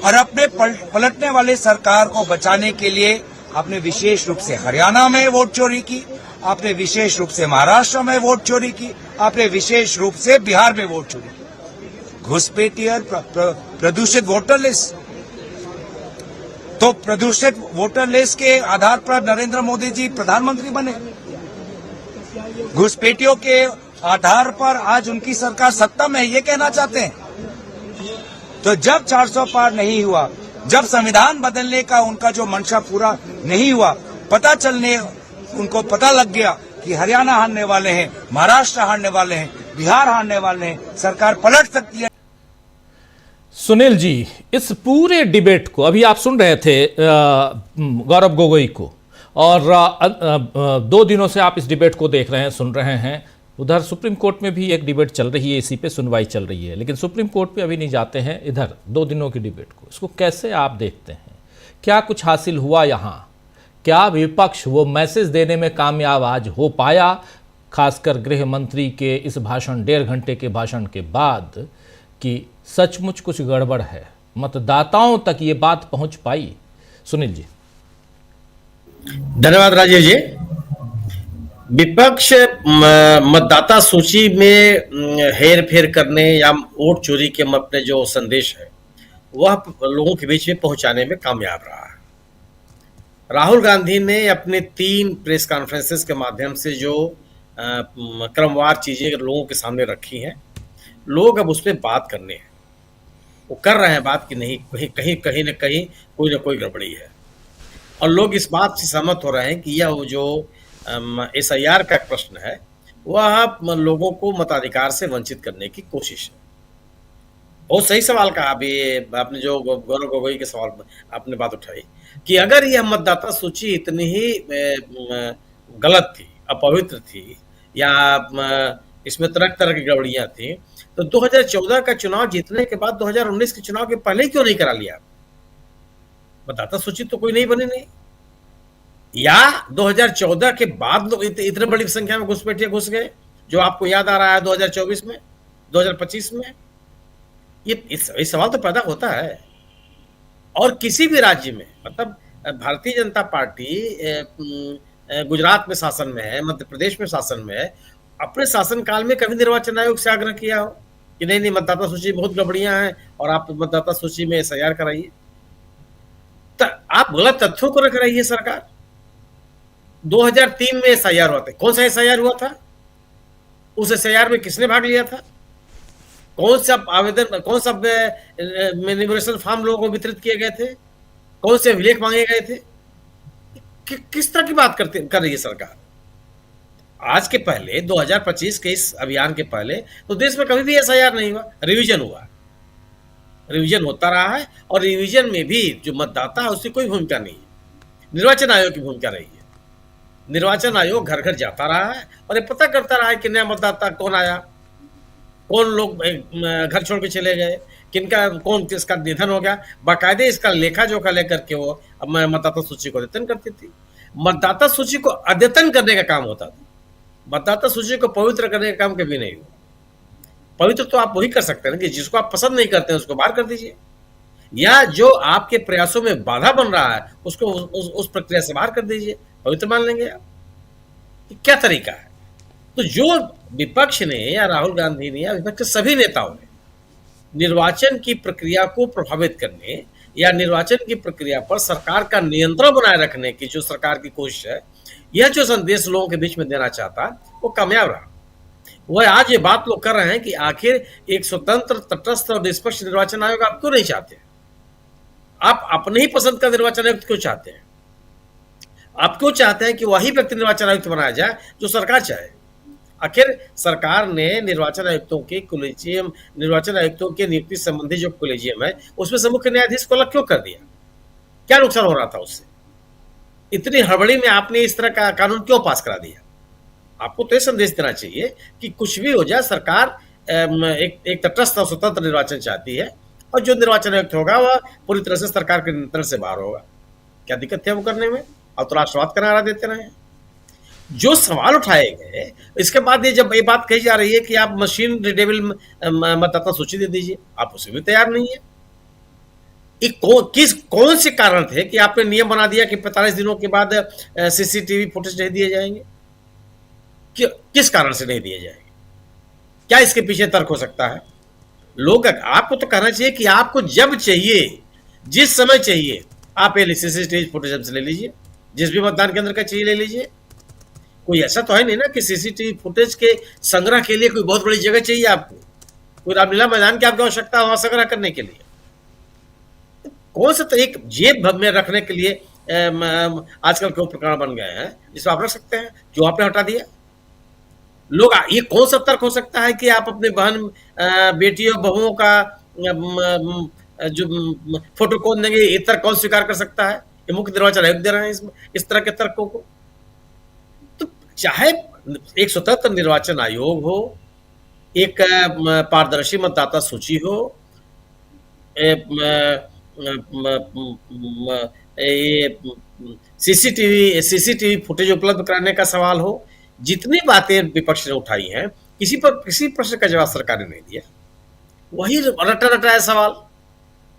और अपने पलटने वाली सरकार को बचाने के लिए आपने विशेष रूप से हरियाणा में वोट चोरी की, आपने विशेष रूप से महाराष्ट्र में वोट चोरी की, आपने विशेष रूप से बिहार में वोट चोरी की। घुसपैठिया प्रदूषित वोटर लिस्ट, तो प्रदूषित वोटर लिस्ट के आधार पर नरेंद्र मोदी जी प्रधानमंत्री बने। घुसपैठियों के आधार पर आज उनकी सरकार सत्ता में है, ये कहना चाहते हैं। तो जब 400 पार नहीं हुआ, जब संविधान बदलने का उनका जो मंशा पूरा नहीं हुआ, उनको पता लग गया कि हरियाणा हारने वाले हैं, महाराष्ट्र हारने वाले हैं, बिहार हारने वाले हैं, सरकार पलट सकती है। सुनील जी, इस पूरे डिबेट को अभी आप सुन रहे थे गौरव गोगोई को, और 2 दिनों से आप इस डिबेट को देख रहे हैं, सुन रहे हैं। उधर सुप्रीम कोर्ट में भी एक डिबेट चल रही है, इसी पे सुनवाई चल रही है, लेकिन सुप्रीम कोर्ट पे अभी नहीं जाते हैं। इधर 2 दिनों की डिबेट को, इसको कैसे आप देखते हैं? क्या कुछ हासिल हुआ यहाँ? क्या विपक्ष वो मैसेज देने में कामयाब आज हो पाया, खासकर गृह मंत्री के इस भाषण, 1.5 घंटे के भाषण के बाद, कि सचमुच कुछ गड़बड़ है, मतदाताओं तक ये बात पहुंच पाई? सुनील जी। धन्यवाद राजेश जी। विपक्ष मतदाता सूची में हेर फेर करने या वोट चोरी के अपने जो संदेश है वह लोगों के बीच में पहुंचाने में कामयाब रहा है। राहुल गांधी ने अपने 3 प्रेस कॉन्फ्रेंसेस के माध्यम से जो क्रमवार चीजें लोगों के सामने रखी हैं, लोग अब उस पर बात करने हैं, वो कर रहे हैं बात कि नहीं, कहीं न कोई गड़बड़ी है। और लोग इस बात से सहमत हो रहे हैं कि यह जो SIR का प्रश्न है वह लोगों को मताधिकार से वंचित करने की कोशिश है। बहुत सही सवाल कहा अभी आपने, जो गौरव गोगोई के सवाल में आपने बात उठाई कि अगर यह मतदाता सूची इतनी ही गलत थी, अपवित्र थी, या इसमें तरह की गड़बड़ियां थी, तो 2014 का चुनाव जीतने के बाद 2019 के चुनाव के पहले क्यों नहीं करा लिया? मतदाता सूची तो कोई नहीं बनी नहीं, या 2014 के बाद लोग इतने बड़ी संख्या में घुसपैठिए घुस गए, जो आपको याद आ रहा है 2024 में, 2025 में। ये सवाल तो पैदा होता है। और किसी भी राज्य में, मतलब भारतीय जनता पार्टी गुजरात में शासन में है, मध्य प्रदेश में शासन में है, अपने शासनकाल में कभी निर्वाचन आयोग से आग्रह किया हो कि नहीं मतदाता सूची बहुत गड़बड़ियां हैं और आप मतदाता सूची में SIR कराइए? तो आप गलत तथ्यों को रख रही है सरकार। 2003 में SIR हुआ था, कौन सा SIR हुआ था? उस SIR में किसने भाग लिया था? कौन सा आवेदन, कौन सा एन्यूमरेशन फॉर्म लोगों को वितरित किए गए थे? कौन से अभिलेख मांगे गए थे? किस तरह की बात कर रही है सरकार? आज के पहले, 2025 के इस अभियान के पहले तो देश में कभी भी SIR नहीं हुआ, रिवीजन हुआ, रिवीजन होता रहा है। और रिवीजन में भी जो मतदाता है उसकी कोई भूमिका नहीं है, निर्वाचन आयोग की भूमिका रही है। निर्वाचन आयोग घर घर जाता रहा है और ये पता करता रहा है कि नया मतदाता कौन आया, कौन लोग घर छोड़ के चले गए, किसका निधन हो गया। बाकायदे इसका लेखा जोखा लेकर के वो मतदाता सूची को अद्यतन करती थी। मतदाता सूची को अद्यतन करने का काम होता था, मतदाता सूची को पवित्र करने का काम कभी नहीं हुआ। पवित्र तो आप वही कर सकते हैं कि जिसको आप पसंद नहीं करते हैं उसको बाहर कर दीजिए, या जो आपके प्रयासों में बाधा बन रहा है उसको उस प्रक्रिया से बाहर कर दीजिए, पवित्र मान लेंगे आप। क्या तरीका है? तो जो विपक्ष ने या राहुल गांधी ने या विपक्ष के सभी नेताओं ने निर्वाचन की प्रक्रिया को प्रभावित करने या निर्वाचन की प्रक्रिया पर सरकार का नियंत्रण बनाए रखने की जो सरकार की कोशिश है, यह जो संदेश लोगों के बीच में देना चाहता, वो कामयाब रहा। वह आज ये बात लोग कर रहे हैं कि आखिर एक स्वतंत्र, तटस्थ और निष्पक्ष निर्वाचन आयोग आप क्यों नहीं चाहते? आप अपने ही पसंद का निर्वाचन आयुक्त क्यों चाहते हैं? आप क्यों चाहते हैं कि वही व्यक्ति निर्वाचन आयुक्त बनाया जाए जो सरकार चाहे? आखिर सरकार ने निर्वाचन आयुक्तों के कोलेजियम, निर्वाचन आयुक्तों के नियुक्ति संबंधी जो कोलेजियम है उसमें से मुख्य न्यायाधीश को अलग क्यों कर दिया? क्या नुकसान हो रहा था उससे? इतनी हड़बड़ी में आपने इस तरह का कानून क्यों पास करा दिया? आपको तो यह संदेश देना चाहिए कि कुछ भी हो जाए, सरकार एक तटस्थ और स्वतंत्र निर्वाचन चाहती है और जो निर्वाचन आयुक्त होगा वह पूरी तरह से सरकार के नियंत्रण से बाहर होगा। क्या दिक्कत है वो करने में? और तो राष्ट्रवाद का नारा देते रहे। जो सवाल उठाए गए इसके बाद जब ये बात कही जा रही है कि आप मशीन रीडेबल मतदाता सूची दे दीजिए, आप उसे भी तैयार नहीं है। कौन से कारण थे कि आपने नियम बना दिया कि 45 दिनों के बाद सीसीटीवी फुटेज नहीं दिए जाएंगे? किस कारण से नहीं दिए जाएंगे? क्या इसके पीछे तर्क हो सकता है? लोग, आपको तो कहना चाहिए कि आपको जब चाहिए, जिस समय चाहिए, आप ये सीसीटीवी फुटेज हमसे ले लीजिए, जिस भी मतदान केंद्र का चाहिए ले लीजिए। कोई ऐसा तो है नहीं ना कि सीसीटीवी फुटेज के संग्रह के लिए कोई बहुत बड़ी जगह चाहिए आपको, कोई रामलीला मैदान की आपको आवश्यकता है वहां संग्रह करने के लिए। कौन सा तो एक जेब में रखने के लिए आजकल के उपकरण बन गए हैं जिसको आप रख सकते हैं, जो आपने हटा दिया। लोग, ये कौन सा तर्क हो सकता है कि आप अपने बहन, बेटियों, बहुओं का जो फोटो कौन देंगे, ये तर्क कौन स्वीकार कर सकता है? ये मुख्य निर्वाचन आयोग दे रहे हैं इस तरह के तर्कों को। तो चाहे एक स्वतंत्र निर्वाचन आयोग हो, एक पारदर्शी मतदाता सूची हो, सीसीटीवी फुटेज उपलब्ध कराने का सवाल हो, जितनी बातें विपक्ष ने उठाई हैं, किसी प्रश्न का जवाब सरकार ने नहीं दिया। वही रटा रटाया सवाल,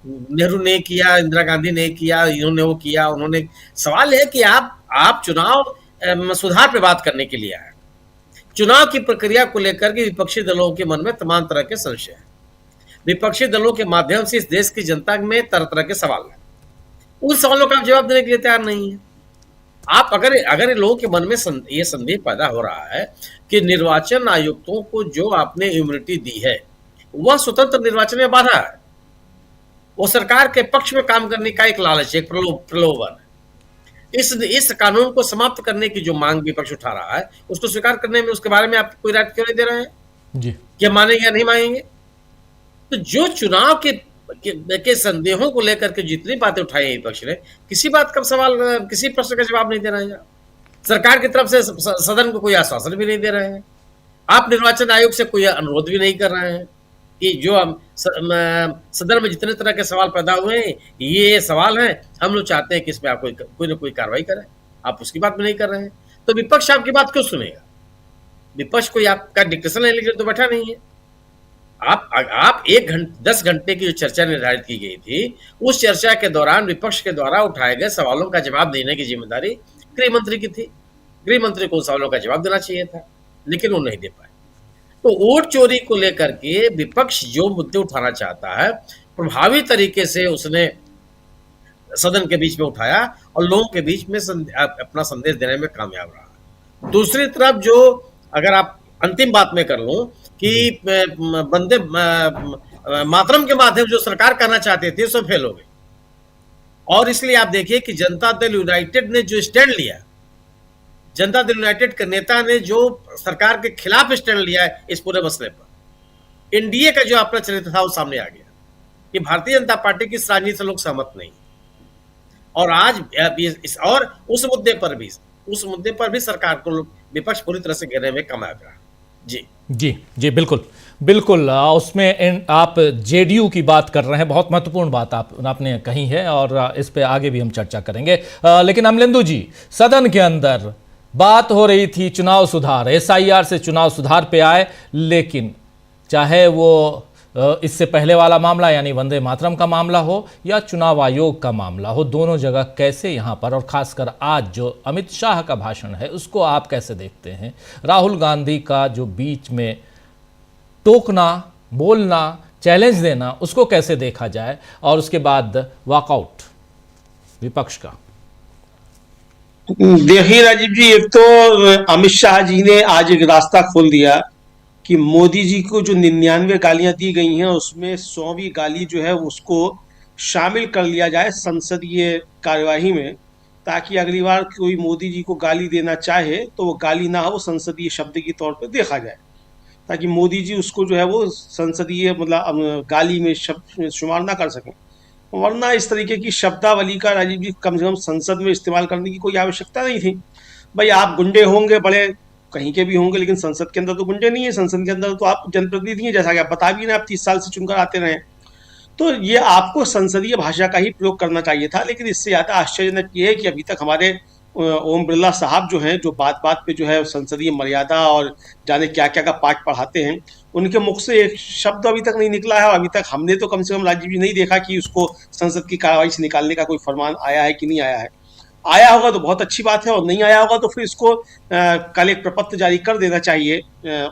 नेहरू ने किया, इंदिरा गांधी ने किया, इन्होंने वो किया, उन्होंने। सवाल है कि आप चुनाव सुधार पे बात करने के लिए आए। चुनाव की प्रक्रिया को लेकर के विपक्षी दलों के मन में तमाम तरह के संशय हैं। विपक्षी दलों के माध्यम से इस देश की जनता में तरह तरह के सवाल हैं। उन सवालों का जवाब देने के लिए तैयार नहीं है। आप अगर लोगों के मन में ये संदेह पैदा हो रहा है कि निर्वाचन आयुक्तों को जो आपने इम्यूनिटी दी है वह स्वतंत्र निर्वाचन में बाधा है, वो सरकार के पक्ष में काम करने का एक लालच, एक प्रलोभन है। इस कानून को समाप्त करने की जो मांग विपक्ष उठा रहा है उसको स्वीकार करने में, उसके बारे में आप कोई राय क्यों नहीं दे रहे हैं जी? क्या मानेंगे या नहीं मानेंगे? तो जो चुनाव के संदेहों को लेकर के जितनी बातें उठाई है विपक्ष ने, किसी बात का सवाल, किसी प्रश्न का जवाब नहीं दे रहे हैं। सरकार की तरफ से सदन को कोई आश्वासन भी नहीं दे रहे हैं। आप निर्वाचन आयोग से कोई अनुरोध भी नहीं कर रहे हैं कि जो हम सदन में जितने तरह के सवाल पैदा हुए हैं, ये सवाल हैं, हम लोग चाहते हैं कि इसमें आप कोई ना कोई कार्रवाई करें। आप उसकी बात भी नहीं कर रहे हैं, तो विपक्ष आपकी बात क्यों सुनेगा? विपक्ष कोई आपका डिक्टेशन लेने के लिए तो बैठा नहीं है। आप 10 घंटे की जो चर्चा निर्धारित की गई थी, उस चर्चा के दौरान विपक्ष के द्वारा उठाए गए सवालों का जवाब देने की जिम्मेदारी गृह मंत्री की थी। गृह मंत्री को उन सवालों का जवाब देना चाहिए था, लेकिन वो नहीं दे पाए। तो वोट चोरी को लेकर के विपक्ष जो मुद्दे उठाना चाहता है, प्रभावी तरीके से उसने सदन के बीच में उठाया और लोगों के बीच में अपना संदेश देने में कामयाब रहा। दूसरी तरफ, जो अगर आप अंतिम बात में कर लूं कि वंदे मातरम के माध्यम जो सरकार करना चाहते थे, सब फेल हो गई। और इसलिए आप देखिए कि जनता दल यूनाइटेड ने जो स्टैंड लिया, जनता दल यूनाइटेड के नेता ने जो सरकार के खिलाफ स्टैंड लिया है इस पूरे मसले पर, एनडीए का जो अपना चरित्र था वो सामने आ गया कि भारतीय जनता पार्टी की राजनीति से लोग सहमत नहीं। और आज और उस मुद्दे पर भी सरकार को विपक्ष पूरी तरह से घेरने में कामयाब रहा। जी, बिल्कुल। उसमें आप जेडीयू की बात कर रहे हैं, बहुत महत्वपूर्ण बात आपने कही है और इस पे आगे भी हम चर्चा करेंगे। लेकिन अमलेंदु जी, सदन के अंदर बात हो रही थी चुनाव सुधार, एसआईआर से चुनाव सुधार पे आए, लेकिन चाहे वो इससे पहले वाला मामला यानी वंदे मातरम का मामला हो या चुनाव आयोग का मामला हो, दोनों जगह कैसे यहाँ पर, और खासकर आज जो अमित शाह का भाषण है उसको आप कैसे देखते हैं? राहुल गांधी का जो बीच में टोकना, बोलना, चैलेंज देना, उसको कैसे देखा जाए, और उसके बाद वॉकआउट विपक्ष का? देखिए राजीव जी, एक तो अमित शाह जी ने आज एक रास्ता खोल दिया कि मोदी जी को जो 99 गालियां दी गई हैं उसमें 100वीं गाली जो है उसको शामिल कर लिया जाए संसदीय कार्यवाही में, ताकि अगली बार कोई मोदी जी को गाली देना चाहे तो वो गाली ना हो, संसदीय शब्द के तौर पर देखा जाए, ताकि मोदी जी उसको जो है वो संसदीय मतलब गाली में शब्द शुमार ना कर सकें। वरना इस तरीके की शब्दावली का राजीव जी कम से कम संसद में इस्तेमाल करने की कोई आवश्यकता नहीं थी। भाई आप गुंडे होंगे, बड़े कहीं के भी होंगे, लेकिन संसद के अंदर तो गुंडे नहीं है, संसद के अंदर तो आप जनप्रतिनिधि हैं, जैसा कि आप बता भी ना, आप 30 साल से चुनकर आते रहे। तो ये आपको संसदीय भाषा का ही प्रयोग करना चाहिए था। लेकिन इससे ज्यादा आश्चर्यजनक ये है कि अभी तक हमारे ओम बिरला साहब जो हैं, जो बात बात पे जो है संसदीय मर्यादा और जाने क्या क्या का पाठ पढ़ाते हैं, उनके मुख से एक शब्द अभी तक नहीं निकला है। और अभी तक हमने तो कम से कम राजीव जी नहीं देखा कि उसको संसद की कार्रवाई से निकालने का कोई फरमान आया है कि नहीं आया है। आया होगा तो बहुत अच्छी बात है, और नहीं आया होगा तो फिर इसको कल एक प्रपत्र जारी कर देना चाहिए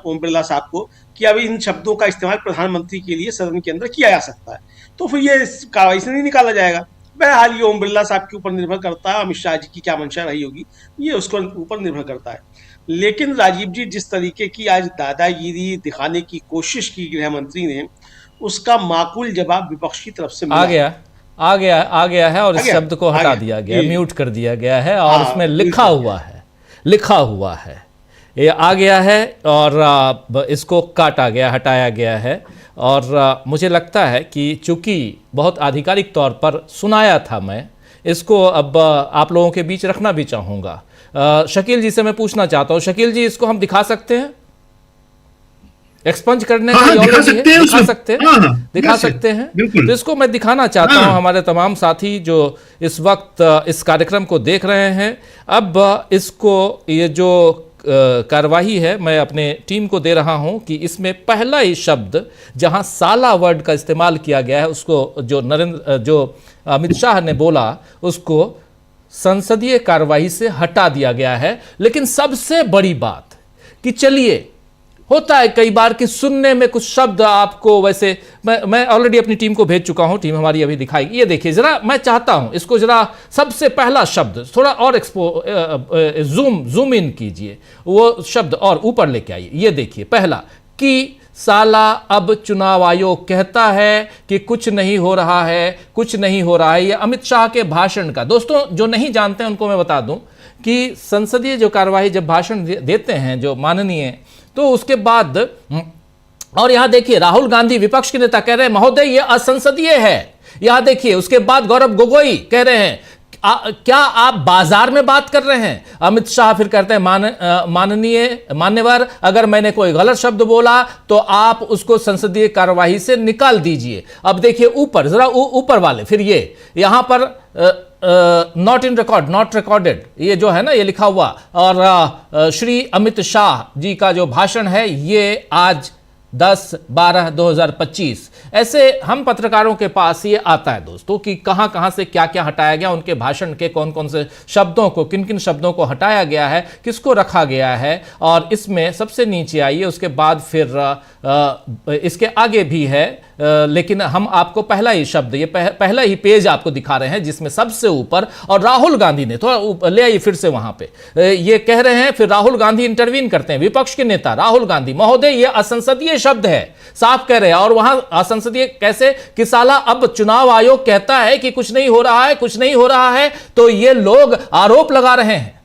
ओम बिरला साहब को कि अभी इन शब्दों का इस्तेमाल प्रधानमंत्री के लिए सदन के अंदर किया जा सकता है, तो फिर ये इस कार्रवाई से नहीं निकाला जाएगा। बहरहाल ये ओम बिरला साहब के ऊपर निर्भर करता है, अमित शाह जी की क्या मंशा रही होगी ये उसको ऊपर निर्भर करता है। लेकिन राजीव जी, जिस तरीके की आज दादागिरी दिखाने की कोशिश की गृह मंत्री ने, उसका माकूल जवाब विपक्ष की तरफ से मिला। आ गया है और इस शब्द को हटा दिया गया, म्यूट कर दिया गया है, और उसमें लिखा हुआ है ये आ गया है, और इसको काटा गया, हटाया गया है। और मुझे लगता है कि चूंकि बहुत आधिकारिक तौर पर सुनाया था, मैं इसको अब आप लोगों के बीच रखना भी चाहूँगा। शकील जी से मैं पूछना चाहता हूँ, शकील जी इसको हम दिखा सकते हैं? एक्सपंज करने का दिखा सकते हैं। तो इसको मैं दिखाना चाहता हूं हमारे तमाम साथी जो इस वक्त इस कार्यक्रम को देख रहे हैं। अब इसको, ये जो कार्यवाही है, मैं अपने टीम को दे रहा हूं कि इसमें पहला ही शब्द जहां साला वर्ड का इस्तेमाल किया गया है, उसको जो अमित शाह ने बोला, उसको संसदीय कार्यवाही से हटा दिया गया है। लेकिन सबसे बड़ी बात कि चलिए, होता है कई बार कि सुनने में कुछ शब्द आपको, वैसे मैं ऑलरेडी अपनी टीम को भेज चुका हूं, टीम हमारी अभी दिखाएगी। ये देखिए जरा, मैं चाहता हूं इसको जरा सबसे पहला शब्द थोड़ा और जूम इन कीजिए, वो शब्द और ऊपर लेके आइए। ये देखिए पहला, कि साला अब चुनाव आयोग कहता है कि कुछ नहीं हो रहा है, कुछ नहीं हो रहा है। ये अमित शाह के भाषण का, दोस्तों जो नहीं जानते हैं उनको मैं बता दूं कि संसदीय जो कार्यवाही जब भाषण देते हैं जो माननीय, तो उसके बाद, और यहां देखिए राहुल गांधी विपक्ष के नेता कह रहे हैं महोदय ये असंसदीय है। यहां देखिए, उसके बाद गौरव गोगोई कह रहे हैं क्या आप बाजार में बात कर रहे हैं? अमित शाह फिर कहते हैं मान्यवर, अगर मैंने कोई गलत शब्द बोला तो आप उसको संसदीय कार्यवाही से निकाल दीजिए। अब देखिए ऊपर, जरा ऊपर वाले, फिर ये यहां पर not in record, not recorded, ये जो है ना ये लिखा हुआ। और श्री अमित शाह जी का जो भाषण है ये आज 10/12/2025, ऐसे हम पत्रकारों के पास ये आता है दोस्तों कि कहां कहां से क्या क्या हटाया गया, उनके भाषण के कौन कौन से शब्दों को, किन किन शब्दों को हटाया गया है, किसको रखा गया है। और इसमें सबसे नीचे आइए, उसके बाद फिर इसके आगे भी है, लेकिन हम आपको पहला ही शब्द, ये पहला ही पेज आपको दिखा रहे हैं जिसमें सबसे ऊपर, और राहुल गांधी ने, थोड़ा ले आइए फिर से वहां पे, ये कह रहे हैं, फिर राहुल गांधी इंटरवीन करते हैं, विपक्ष के नेता राहुल गांधी, महोदय ये असंसदीय शब्द है, साफ कह रहे हैं। और वहां असंसदीय कैसे, कि साला अब चुनाव आयोग कहता है कि कुछ नहीं हो रहा है, कुछ नहीं हो रहा है, तो ये लोग आरोप लगा रहे हैं।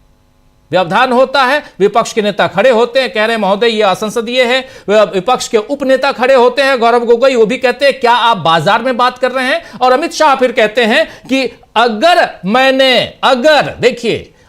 व्यवधान होता है, विपक्ष के नेता खड़े होते हैं, कह रहे हैं महोदय ये असंसदीय है। विपक्ष के उपनेता खड़े होते हैं, गौरव गोगोई, वो भी कहते हैं क्या आप बाजार में बात कर रहे हैं। और अमित शाह फिर कहते हैं कि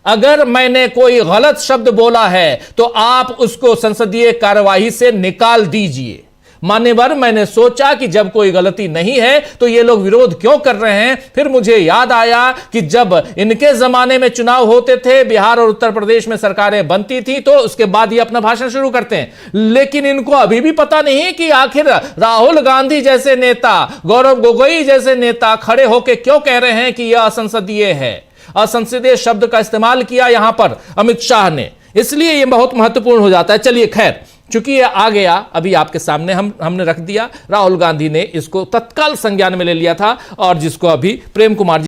अगर मैंने कोई गलत शब्द बोला है तो आप उसको संसदीय कार्यवाही से निकाल दीजिए। मान्यवर, मैंने सोचा कि जब कोई गलती नहीं है तो ये लोग विरोध क्यों कर रहे हैं। फिर मुझे याद आया कि जब इनके जमाने में चुनाव होते थे, बिहार और उत्तर प्रदेश में सरकारें बनती थी, तो उसके बाद ये अपना भाषण शुरू करते हैं। लेकिन इनको अभी भी पता नहीं कि आखिर राहुल गांधी जैसे नेता, गौरव गोगोई जैसे नेता खड़े होकर क्यों कह रहे हैं कि यह असंसदीय है। असंसदीय शब्द का इस्तेमाल किया यहां पर अमित शाह ने, इसलिए यह बहुत महत्वपूर्ण हो जाता है। चलिए खैर, चूंकि ये आ गया, अभी आपके सामने हमने रख दिया। राहुल गांधी ने इसको तत्काल संज्ञान में ले लिया था, और जिसको अभी प्रेम कुमार